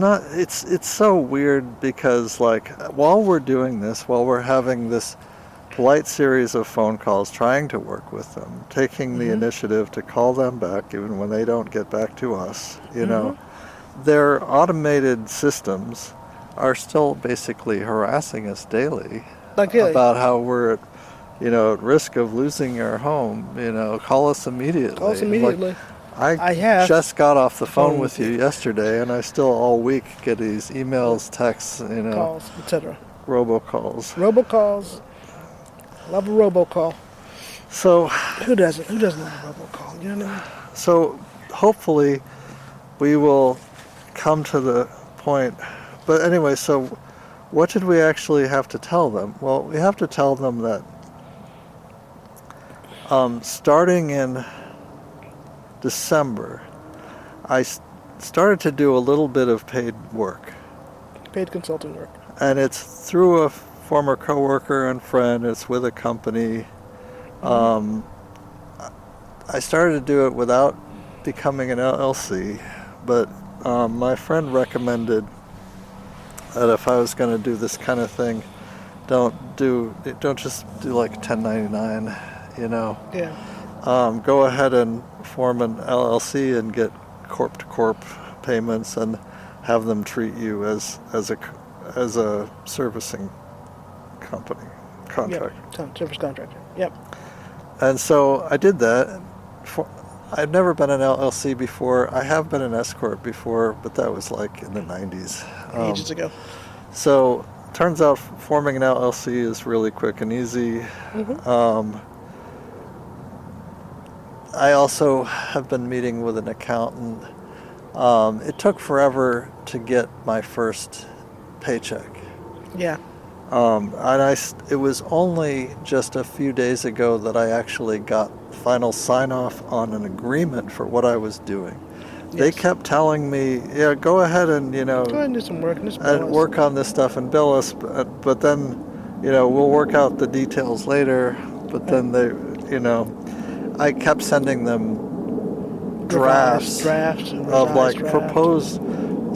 so weird because, like, while we're doing this, while we're having this polite series of phone calls, trying to work with them, taking the initiative to call them back even when they don't get back to us, their automated systems are still basically harassing us daily about how we're at risk of losing our home. Call us immediately. Call us immediately. Like, I just got off the phone with you yesterday, and I still all week get these emails, texts, calls, etc. Robocalls. Robocalls. Love a robocall. So who doesn't? Who doesn't love a robocall? You know what I mean? So hopefully we will come to the point. But anyway, so what did we actually have to tell them? Well, we have to tell them that starting in December, I started to do a little bit of paid work. Paid consulting work. And it's through a former coworker and friend. It's with a company. I started to do it without becoming an LLC, but my friend recommended that if I was going to do this kind of thing, don't just do like 1099, Yeah. Go ahead and form an LLC and get corp to corp payments and have them treat you as a servicing company contract. Yep. Service contractor. Yep. And so I did that. I've never been an LLC before. I have been an S corp before, but that was like in the 90s. Ages ago. So turns out forming an LLC is really quick and easy. I also have been meeting with an accountant. It took forever to get my first paycheck. Yeah. It was only just a few days ago that I actually got final sign-off on an agreement for what I was doing. Yes. They kept telling me, yeah, go ahead and, go ahead and do some work and work on this stuff and bill us, but then, we'll work out the details later. But then they, I kept sending them drafts of like proposed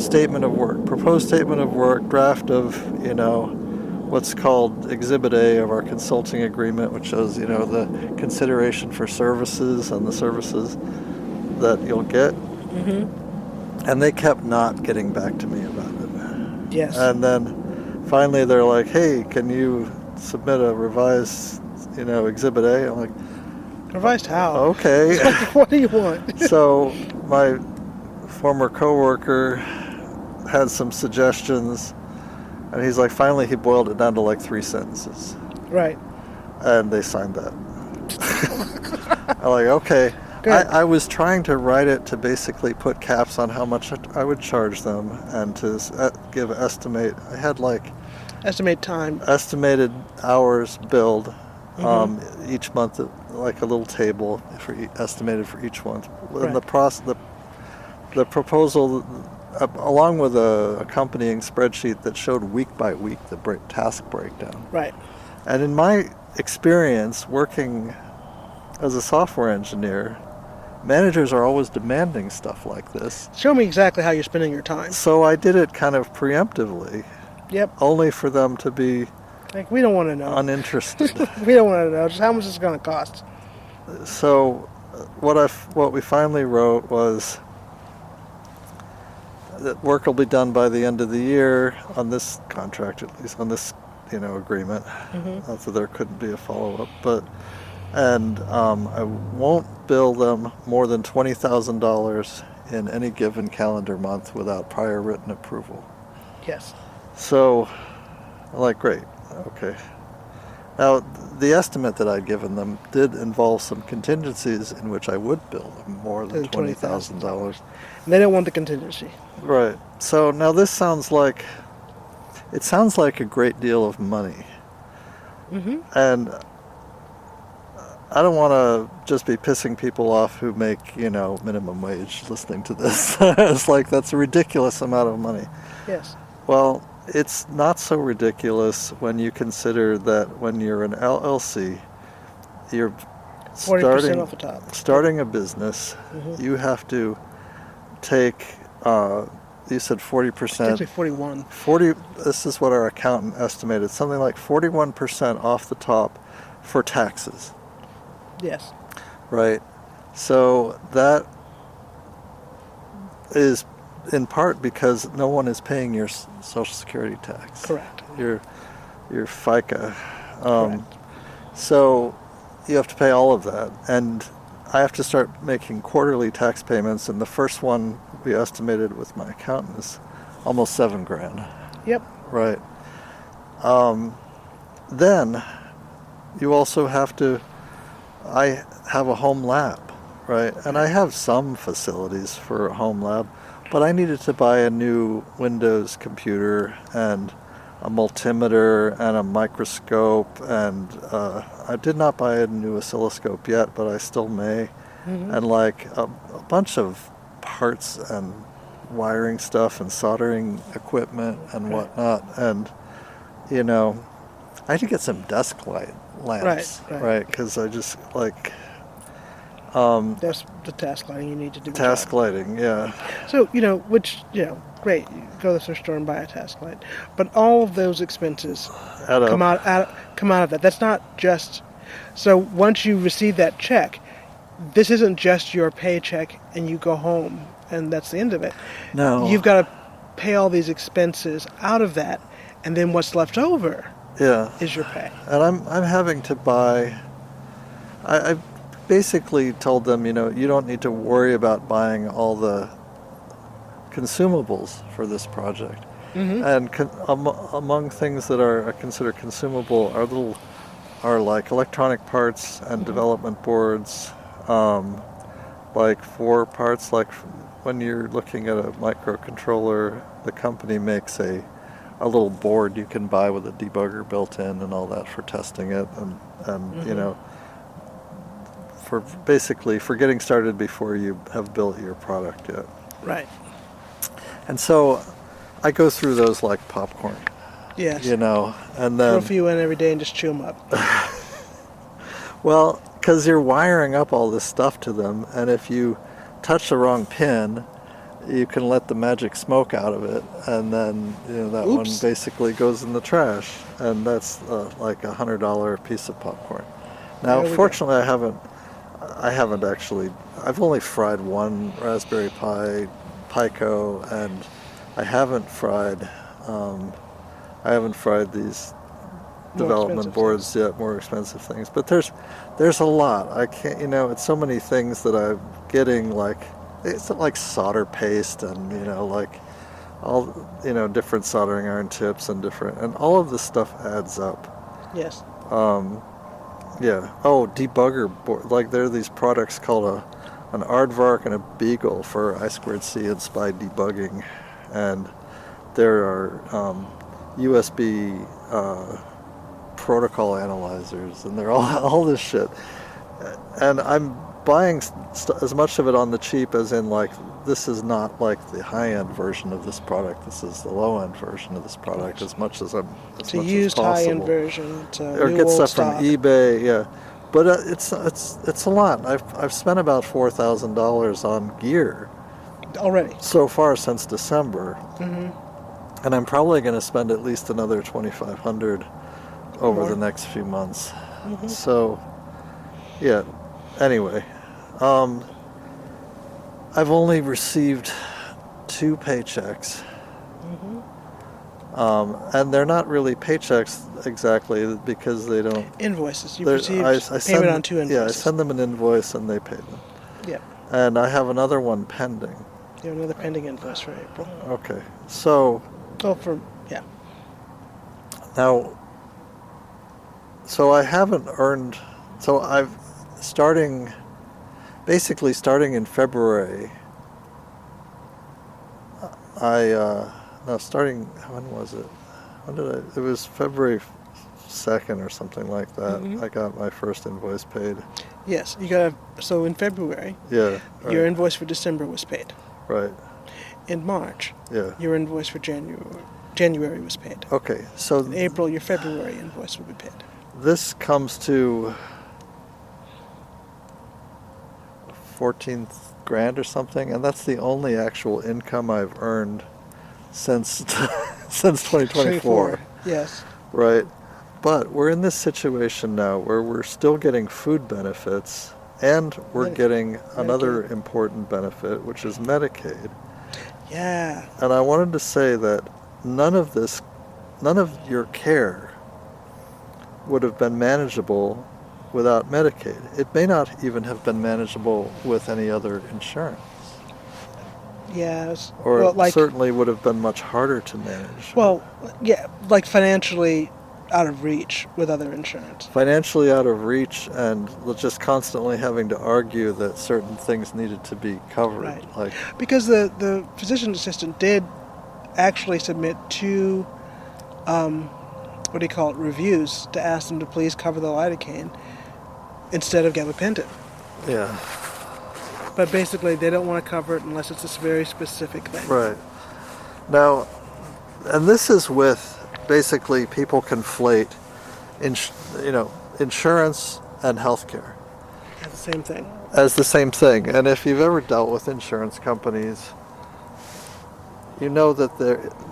statement of work, draft of, what's called Exhibit A of our consulting agreement, which shows, the consideration for services and the services that you'll get. And they kept not getting back to me about it. Yes. And then finally they're like, hey, can you submit a revised, Exhibit A? I'm like, revised how? Okay. What do you want? So my former coworker had some suggestions, and he's like, finally he boiled it down to like 3 sentences. Right. And they signed that. I'm like, okay. I was trying to write it to basically put caps on how much I would charge them and to give an estimate. I had like estimate time, estimated hours billed each month, like a little table estimated for each one. Right. And the proposal, along with a accompanying spreadsheet that showed week by week the task breakdown. Right. And in my experience working as a software engineer, managers are always demanding stuff like this. Show me exactly how you're spending your time. So I did it kind of preemptively. Yep. Only for them to be like, we don't want to know. Uninterested. We don't want to know. Just how much it's going to cost. So what we finally wrote was that work will be done by the end of the year on this contract, at least on this, agreement. Not that there couldn't be a follow-up, and I won't bill them more than $20,000 in any given calendar month without prior written approval. Yes. So, I'm like, great, okay. Now, the estimate that I'd given them did involve some contingencies in which I would bill them more than $20,000. And they don't want the contingency. Right. So now this sounds like a great deal of money. And I don't want to just be pissing people off who make, minimum wage listening to this. It's like, that's a ridiculous amount of money. Yes. Well, it's not so ridiculous when you consider that when you're an LLC, you're 40% off the top. starting a business, you have to take, you said 40%. Actually 41. 40, this is what our accountant estimated, something like 41% off the top for taxes. Yes. Right. So that is in part because no one is paying your Social Security tax. Correct. Your FICA. Correct. So you have to pay all of that. And I have to start making quarterly tax payments, and the first one we estimated with my accountant is almost $7,000. Yep. Right. Then you also have to, I have a home lab, right? And I have some facilities for a home lab, but I needed to buy a new Windows computer and a multimeter and a microscope, and I did not buy a new oscilloscope yet, but I still may. And like a bunch of parts and wiring stuff and soldering equipment and whatnot. And, I had to get some desk lamps, right? Because I just like... That's the task lighting you need to do. Task lighting, yeah. So, great. You go to the thrift store and buy a task light. But all of those expenses come out of that. That's not just... So once you receive that check, this isn't just your paycheck and you go home and that's the end of it. No. You've got to pay all these expenses out of that, and then what's left over is your pay. And I'm having to buy... I basically told them, you don't need to worry about buying all the consumables for this project. And among things that I consider consumable are like electronic parts and development boards, like for parts, like when you're looking at a microcontroller, the company makes a little board you can buy with a debugger built in and all that for testing it, and for getting started before you have built your product yet. Right. And so I go through those like popcorn. Yes. And then... Throw a few in every day and just chew them up. Well, because you're wiring up all this stuff to them, and if you touch the wrong pin, you can let the magic smoke out of it, and then that one basically goes in the trash, and that's like $100 piece of popcorn. Now, fortunately, I haven't actually. I've only fried one Raspberry Pi Pico, and I haven't fried these development boards yet, more expensive things. But there's a lot. I can't, it's so many things that I'm getting, like, it's like solder paste and, like all, different soldering iron tips and all of this stuff adds up. Yes. Yeah. Oh, debugger board. Like, there are these products called an aardvark and a beagle for I2C and SPI debugging. And there are USB protocol analyzers, and they're all this shit. And I'm buying as much of it on the cheap as in, like, this is not like the high-end version of this product. This is the low-end version of this product, as much as used high-end version or get stuff from eBay, yeah. But it's a lot. I've spent about $4,000 on gear already so far since December, and I'm probably going to spend at least another $2,500 over the next few months. So, yeah. Anyway, I've only received 2 paychecks. And they're not really paychecks exactly, because they don't... Invoices. You received payment on 2 invoices. Yeah, I send them an invoice and they pay them. Yeah. And I have another one pending. You have another pending invoice for April. Okay. So... yeah. Now, so I haven't earned... So basically starting in February, when was it? It was February 2nd or something like that, I got my first invoice paid. Yes, you got. So in February, Yeah. your Right. invoice for December was paid. Right. In March, Yeah. your invoice for January was paid. Okay. So In April, your February invoice will be paid. this comes to 14th grand or something, and that's the only actual income I've earned since since 2024. Yes. Right. But we're in this situation now where we're still getting food benefits, and we're getting another important benefit, which is Medicaid. Yeah. And I wanted to say that none of your care would have been manageable without Medicaid. It may not even have been manageable with any other insurance. Yes. Or well, it certainly would have been much harder to manage. Well, yeah, like financially out of reach with other insurance. Financially out of reach, and just constantly having to argue that certain things needed to be covered. Right. Like, because the physician assistant did actually submit 2, reviews to ask them to please cover the lidocaine instead of gabapentin. yeah. But basically, they don't want to cover it unless it's a very specific thing. Right. Now, and this is with basically people conflate, insurance and healthcare It's the same thing. as the same thing. And if you've ever dealt with insurance companies, you know that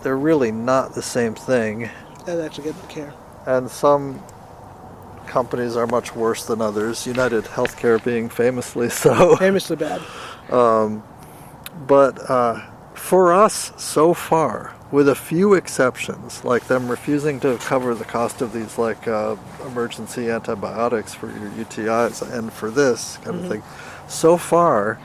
they're really not the same thing. That's actually good care. And some companies are much worse than others. United Healthcare being famously so. Famously bad. But for us, so far, with a few exceptions, like them refusing to cover the cost of these emergency antibiotics for your UTIs and for this kind of thing, so far,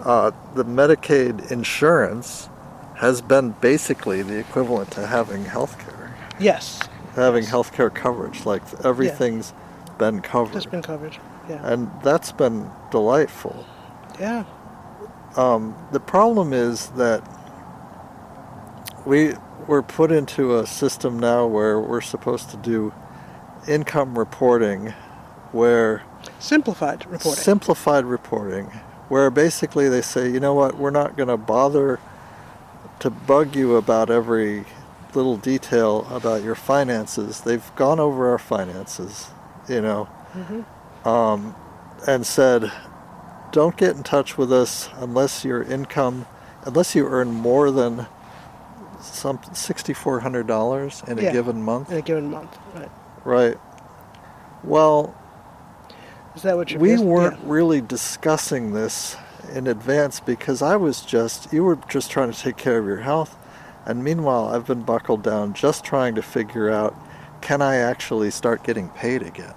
the Medicaid insurance has been basically the equivalent to having health care. Yes. Having health care coverage, like everything's been covered. It's been covered, yeah. And that's been delightful. Yeah. The problem is that we're put into a system now where we're supposed to do income reporting, where Simplified reporting. Where basically they say, you know what, we're not going to bother to bug you about every little detail about your finances. They've gone over our finances, and said, don't get in touch with us unless you earn more than some $6,400 in a given month. In a given month, right. Right. Well, is that what we weren't really discussing this in advance because you were just trying to take care of your health. And meanwhile, I've been buckled down just trying to figure out, can I actually start getting paid again?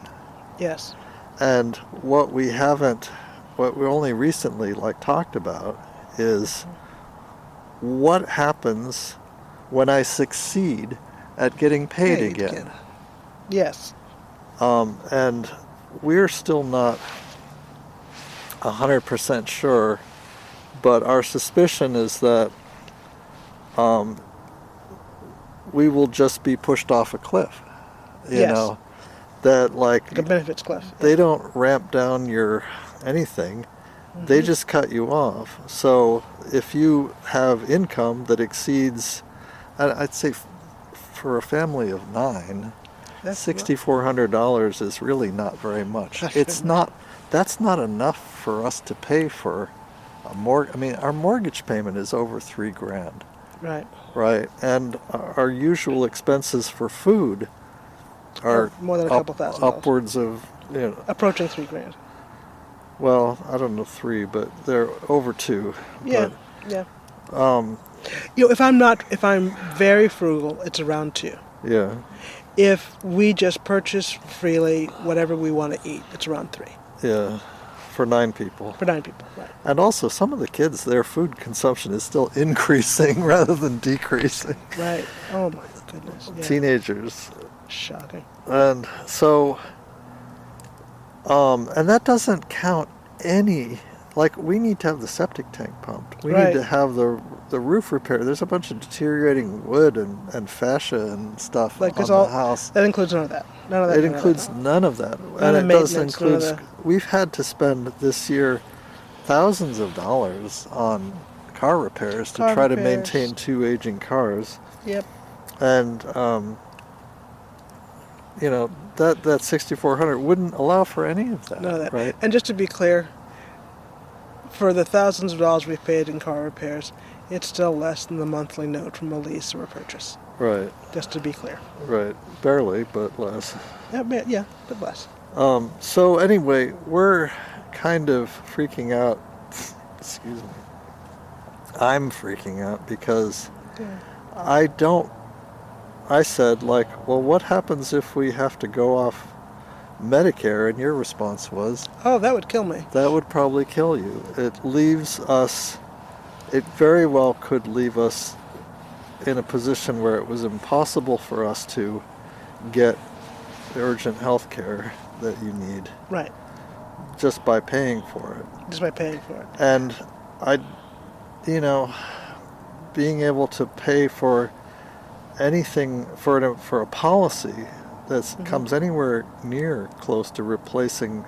Yes. And what we only recently talked about is what happens when I succeed at getting paid again. Yes. And we're still not 100% sure, but our suspicion is that we will just be pushed off a cliff. You know, that like a benefits cliff. They don't ramp down your anything. They just cut you off. So if you have income that exceeds, I'd say for a family of 9, $6,400 is really not very much. That's not enough for us to pay for a mortgage. I mean, our mortgage payment is over $3,000. Right. Right. And our usual expenses for food are more than a couple $1,000. Upwards of, approaching $3,000. Well, I don't know 3, but they're over 2. Yeah. But, yeah. If I'm very frugal, it's around 2. Yeah. If we just purchase freely whatever we want to eat, it's around 3. Yeah. For 9 people. For 9 people, right. And also, some of the kids, their food consumption is still increasing rather than decreasing. Right. Oh my goodness. Yeah. Teenagers. Shocking. And so, and that doesn't count any like we need to have the septic tank pumped. We Right. need to have the roof repair. There's a bunch of deteriorating wood and fascia and stuff Like on there's the all house. that includes none of that. None of that. It none of includes that. none of that, None and of it does maintenance, none of include. the- We've had to spend this year thousands of dollars on car repairs to Car try to repairs. maintain two aging cars, Yep. and you know that 6,400 wouldn't allow for any of that, None of that. right? And just to be clear, for the thousands of dollars we've paid in car repairs, it's still less than the monthly note from a lease or a purchase. Right, Just to be clear. right, barely, but less. Yeah, but less. So anyway, we're kind of freaking out. Excuse me. I'm freaking out because Yeah. I said, like, well, what happens if we have to go off Medicare? And your response was, Oh, that would kill me. that would probably kill you. It very well could leave us in a position where it was impossible for us to get the urgent health care that you need Right. just by paying for it. Just by paying for it. And being able to pay for anything for a policy that comes anywhere near close to replacing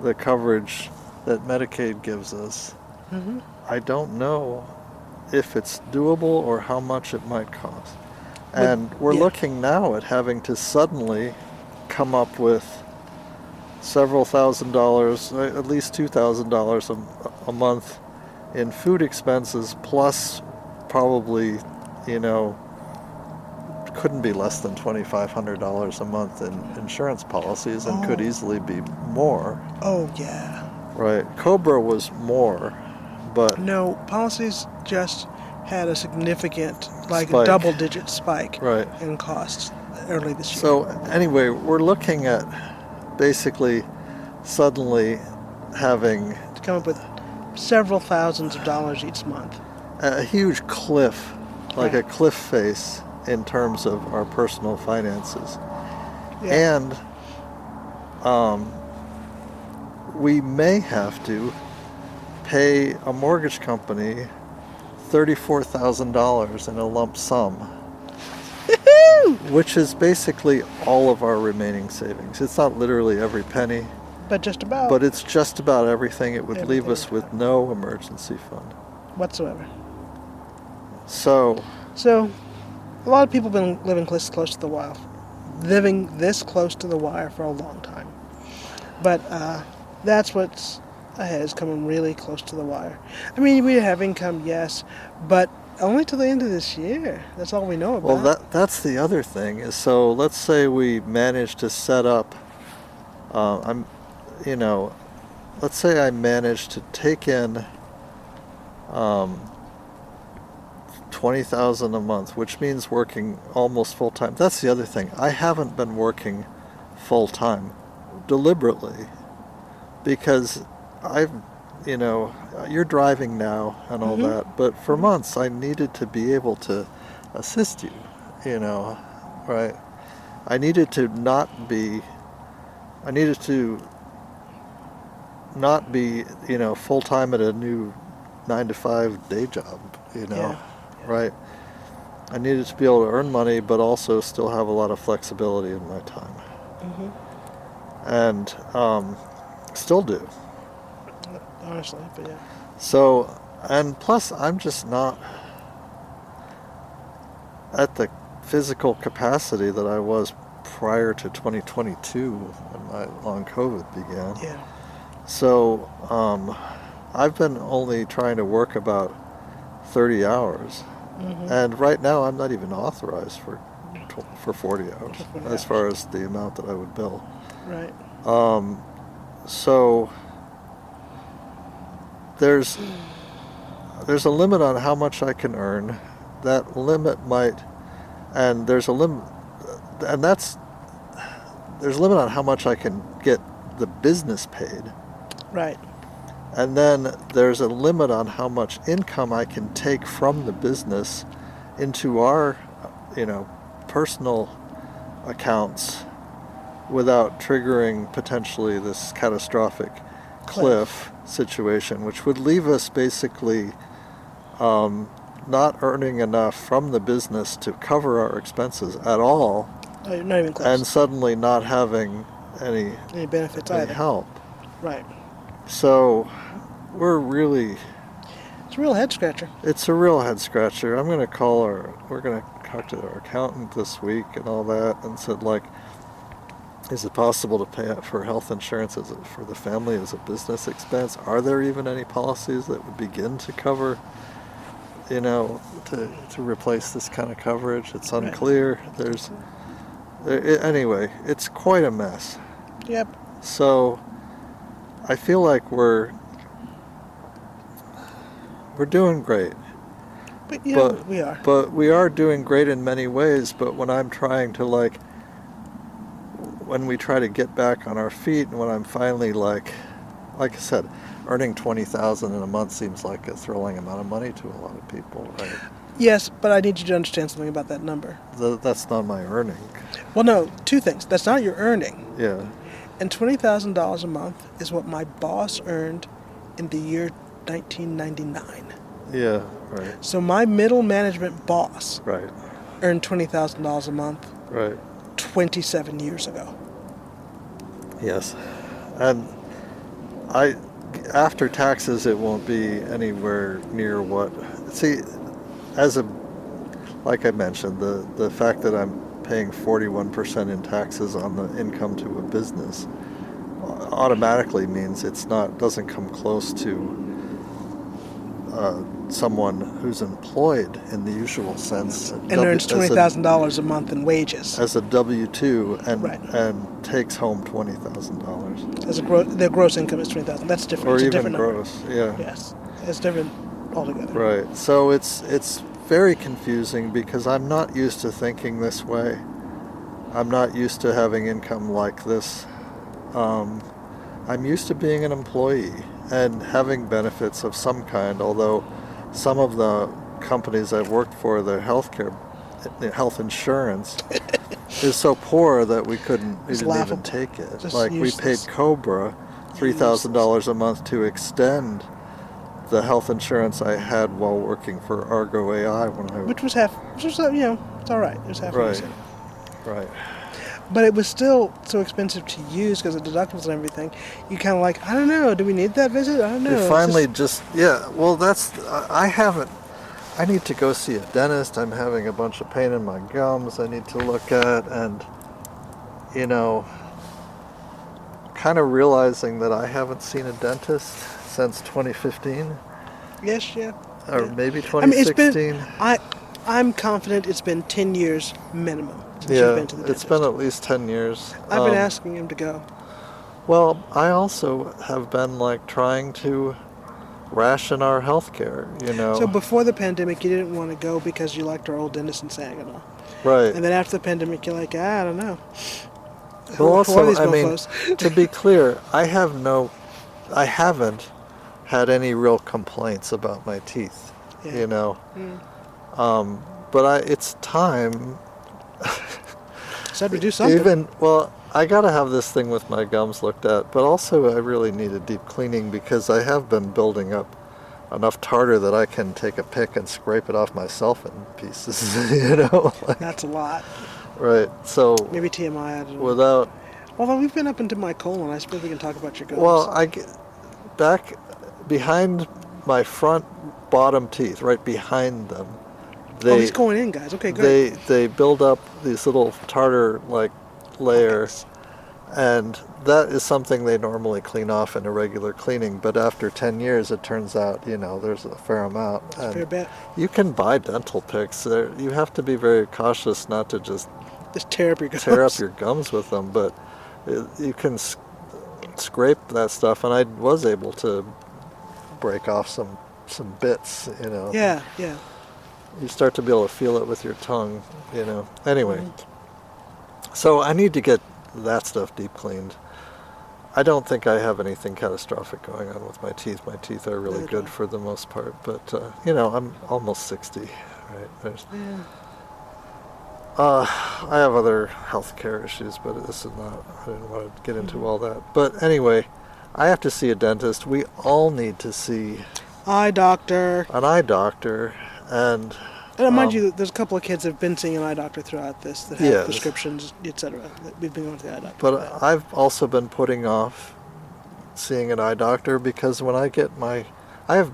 the coverage that Medicaid gives us, Mm-hmm. I don't know if it's doable or how much it might cost. And we're yeah. looking now at having to suddenly come up with several $1,000s, at least $2,000 a month in food expenses, plus probably, couldn't be less than $2,500 a month in insurance policies, and could easily be more. Oh, yeah. Right. Cobra was more, but No, policies just had a significant, like Spike. a double-digit spike right. in costs early this year. So anyway, we're looking at basically suddenly having to come up with several thousands of dollars each month. a huge cliff, like Right. a cliff face in terms of our personal finances. Yeah. And we may have to pay a mortgage company $34,000 in a lump sum, which is basically all of our remaining savings. It's not literally every penny, But just about but it's just about everything. It would leave Everything. us with no emergency fund. whatsoever. So, So, a lot of people have been living close to the wire. Living this close to the wire for a long time. But that's what's ahead, is coming really close to the wire. I mean, we have income, yes, but only to the end of this year. That's all we know about. well, that's the other thing. Is so let's say we manage to set up. Let's say I manage to take in $20,000 a month, which means working almost full time. That's the other thing. I haven't been working full time deliberately because you're driving now and all that, but for months I needed to be able to assist you, right? I needed to not be full time at a new 9-to-5 day job, Yeah. right? I needed to be able to earn money, but also still have a lot of flexibility in my time. And still do. Honestly, but yeah. So, and plus, I'm just not at the physical capacity that I was prior to 2022 when my long COVID began. Yeah. So, I've been only trying to work about 30 hours. And right now, I'm not even authorized for 40 hours, 40 as hours. far as the amount that I would bill. Right. So there's a limit on how much I can earn. That limit might, and there's a limit, and there's a limit on how much I can get the business paid. Right. And then there's a limit on how much income I can take from the business into our, personal accounts without triggering potentially this catastrophic cliff situation, which would leave us basically not earning enough from the business to cover our expenses at all, Oh, you're not even close. and suddenly not having any benefits any either. help. Right. So we're really, It's a real head scratcher. it's a real head scratcher. We're going to talk to our accountant this week and all that, and said, like, is it possible to pay for health insurance for the family as a business expense? Are there even any policies that would begin to cover, to replace this kind of coverage? It's unclear. Anyway, it's quite a mess. Yep. So I feel like we're doing great. But yeah, we are. But we are doing great in many ways, but when I'm trying to, when we try to get back on our feet, and when I'm finally, like I said, earning $20,000 in a month seems like a thrilling amount of money to a lot of people, right? Yes, but I need you to understand something about that number. That's not my earning. Well, no, two things. That's not your earning. Yeah. And $20,000 a month is what my boss earned in the year 1999. Yeah, right. So my middle management boss Right. earned $20,000 a month Right. 27 years ago. Yes. And after taxes, it won't be anywhere near what, see, like I mentioned, the fact that I'm paying 41% in taxes on the income to a business automatically means doesn't come close to someone who's employed in the usual sense And earns $20,000 a month in wages. as a W-2 Right. and takes home $20,000. Their gross income is $20,000. That's different. Or It's a even different number. gross, yeah. Yes, it's different altogether. Right. So it's very confusing because I'm not used to thinking this way. I'm not used to having income like this. I'm used to being an employee and having benefits of some kind, although some of the companies I've worked for, the health insurance is so poor that we didn't even take it. Just like useless. We paid Cobra $3,000 a month to extend the health insurance I had while working for Argo AI Which was it's all right. It was half Right. decent. Right. But it was still so expensive to use because of deductibles and everything. You kind of like, I don't know, do we need that visit? I don't know. You finally I need to go see a dentist. I'm having a bunch of pain in my gums I need to look at, and, kind of realizing that I haven't seen a dentist since 2015, Yes, yeah. or yeah. maybe I mean, 2016. I'm confident it's been 10 years minimum since you've been to the dentist. It's been at least 10 years. I've been asking him to go. Well, I also have been trying to ration our health care, So before the pandemic, you didn't want to go because you liked our old dentist in Saginaw. Right. And then after the pandemic, you're like, I don't know. Well, Who are also, these I mean, mofos? to be clear, I haven't had any real complaints about my teeth, Yeah. but it's time. Said to do something. I gotta have this thing with my gums looked at, but also I really need a deep cleaning because I have been building up enough tartar that I can take a pick and scrape it off myself in pieces, That's a lot. Right, so Maybe TMI. I don't know. without, Although we've been up into my colon, I suppose we can talk about your gums. well, back behind my front bottom teeth, right behind them, he's going in, guys. Okay, good. they build up these little tartar layer, and that is something they normally clean off in a regular cleaning, but after 10 years it turns out there's a fair amount, and Fair bet. you can buy dental picks. You have to be very cautious not to just tear up your gums. tear up your gums with them, but you can scrape that stuff, and I was able to break off some bits. Yeah. You start to be able to feel it with your tongue. Anyway. So I need to get that stuff deep cleaned. I don't think I have anything catastrophic going on with my teeth. My teeth are really good for the most part, but I'm almost 60, right? I have other health care issues, but this is not. I didn't want to get into all that. But anyway, I have to see a dentist. We all need to see Eye doctor. an eye doctor, and Mind you, there's a couple of kids that have been seeing an eye doctor throughout this that have Yes. prescriptions, etc. That we've been going to the eye doctor. but I've also been putting off seeing an eye doctor because when I get I have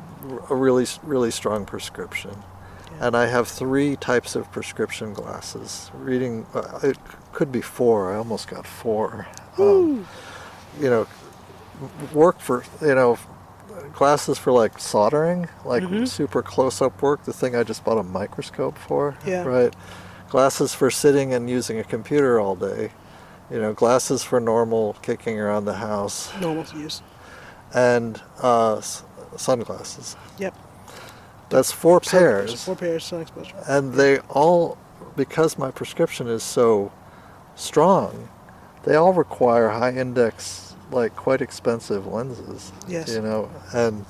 a really, really strong prescription. Yeah. And I have 3 types of prescription glasses. Reading, it could be 4. I almost got 4. Work for, glasses for like soldering, like super close-up work, the thing I just bought a microscope for. Yeah. Right. Glasses for sitting and using a computer all day. Glasses for normal kicking around the house. Normal to use. And sunglasses. Yep. That's 4 pairs. 4 pairs, sun exposure. And they all, because my prescription is so strong, they all require high index, like quite expensive lenses. Yes. And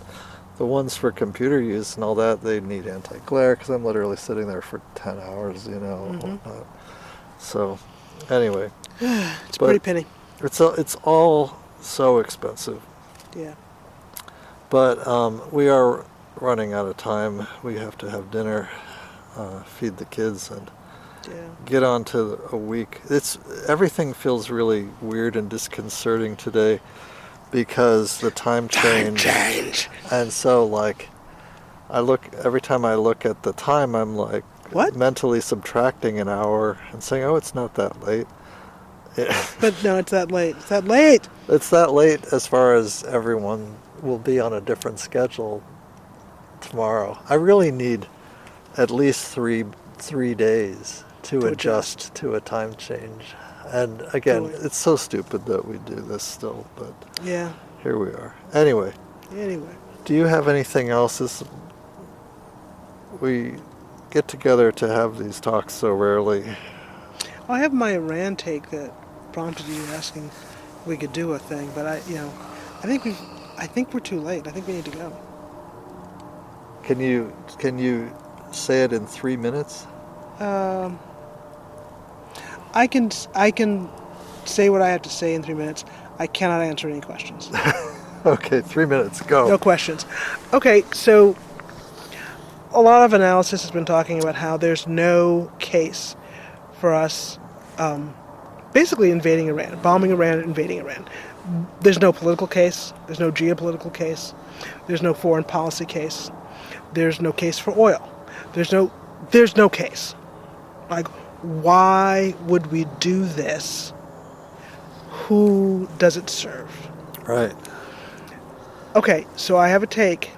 the ones for computer use and all that, they need anti-glare because I'm literally sitting there for 10 hours, whatnot. So, anyway. It's a pretty penny. It's all so expensive. Yeah. But we are running out of time. We have to have dinner, feed the kids, and get on to a week. Everything feels really weird and disconcerting today because the time change. And so, every time I look at the time, I'm like, what? Mentally subtracting an hour and saying, oh, it's not that late. But no, it's that late. It's that late. It's that late as far as everyone will be on a different schedule tomorrow. I really need at least three days to adjust to a time change. And again, it's so stupid that we do this still, but yeah, here we are. Anyway, do you have anything else? We get together to have these talks so rarely. I have my Iran take that prompted you asking if we could do a thing, but I think we're too late. I think we need to go. Can you say it in 3 minutes? I can say what I have to say in 3 minutes. I cannot answer any questions. Okay, 3 minutes, go. No questions. Okay, so a lot of analysis has been talking about how there's no case for us basically invading Iran, bombing Iran, invading Iran. There's no political case. There's no geopolitical case. There's no foreign policy case. There's no case for oil. There's no case. Like, why would we do this? Who does it serve? Right. Okay, so I have a take,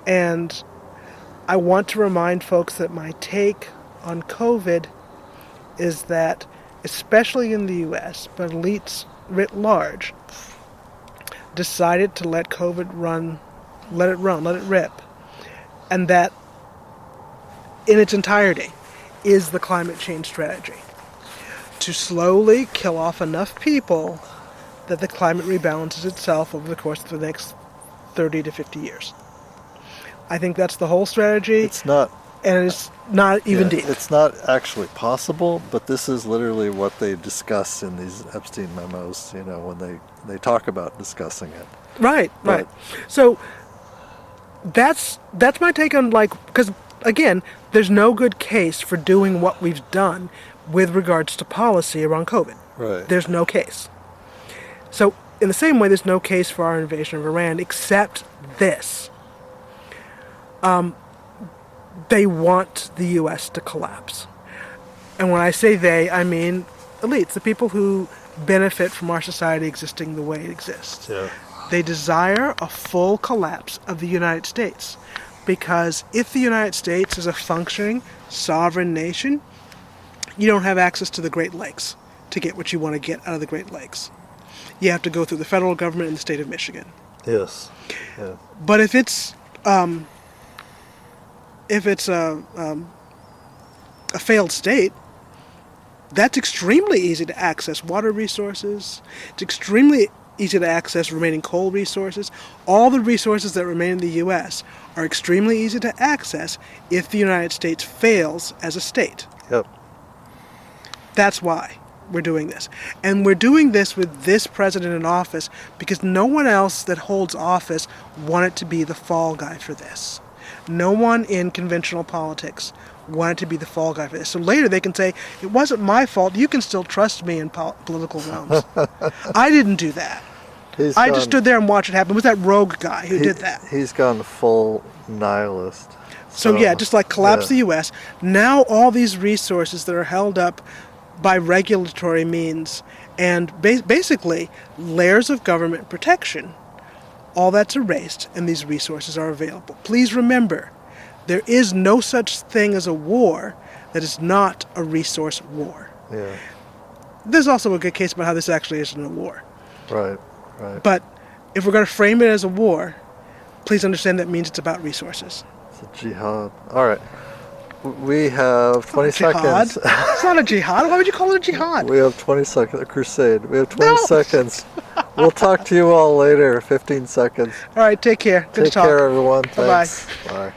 and I want to remind folks that my take on COVID is that, especially in the U.S., but elites writ large, decided to let COVID let it rip, and that in its entirety is the climate change strategy. To slowly kill off enough people that the climate rebalances itself over the course of the next 30 to 50 years. I think that's the whole strategy. It's not. And it's not even deep. It's not actually possible, but this is literally what they discuss in these Epstein memos, when they talk about discussing it. Right. So that's my take on, because again, there's no good case for doing what we've done with regards to policy around COVID. Right. There's no case. So in the same way, there's no case for our invasion of Iran except this. They want the U.S. to collapse. And when I say they, I mean elites, the people who benefit from our society existing the way it exists. Yeah. They desire a full collapse of the United States. Because if the United States is a functioning, sovereign nation, you don't have access to the Great Lakes to get what you want to get out of the Great Lakes. You have to go through the federal government in the state of Michigan. Yes. Yeah. But if it's a failed state, that's extremely easy to access water resources. It's extremely easy to access remaining coal resources. All the resources that remain in the U.S. are extremely easy to access if the United States fails as a state. Yep. That's why. we're doing this. And we're doing this with this president in office because no one else that holds office wanted to be the fall guy for this. No one in conventional politics wanted to be the fall guy for this. So later they can say, it wasn't my fault. You can still trust me in political realms. I didn't do that. I just stood there and watched it happen. It was that rogue guy who did that. He's gone full nihilist. So yeah, just like collapse the U.S., now all these resources that are held up by regulatory means and basically layers of government protection, all that's erased and these resources are available. Please remember, there is no such thing as a war that is not a resource war. Yeah. There's also a good case about how this actually isn't a war. Right. But if we're going to frame it as a war, please understand that means it's about resources. It's a jihad. All right. We have 20 seconds. It's not a jihad. Why would you call it a jihad? We have 20 seconds. A crusade. We have 20 seconds. We'll talk to you all later. 15 seconds. All right. Take care. Good to talk. Take care, everyone. Bye-bye. Thanks. Bye.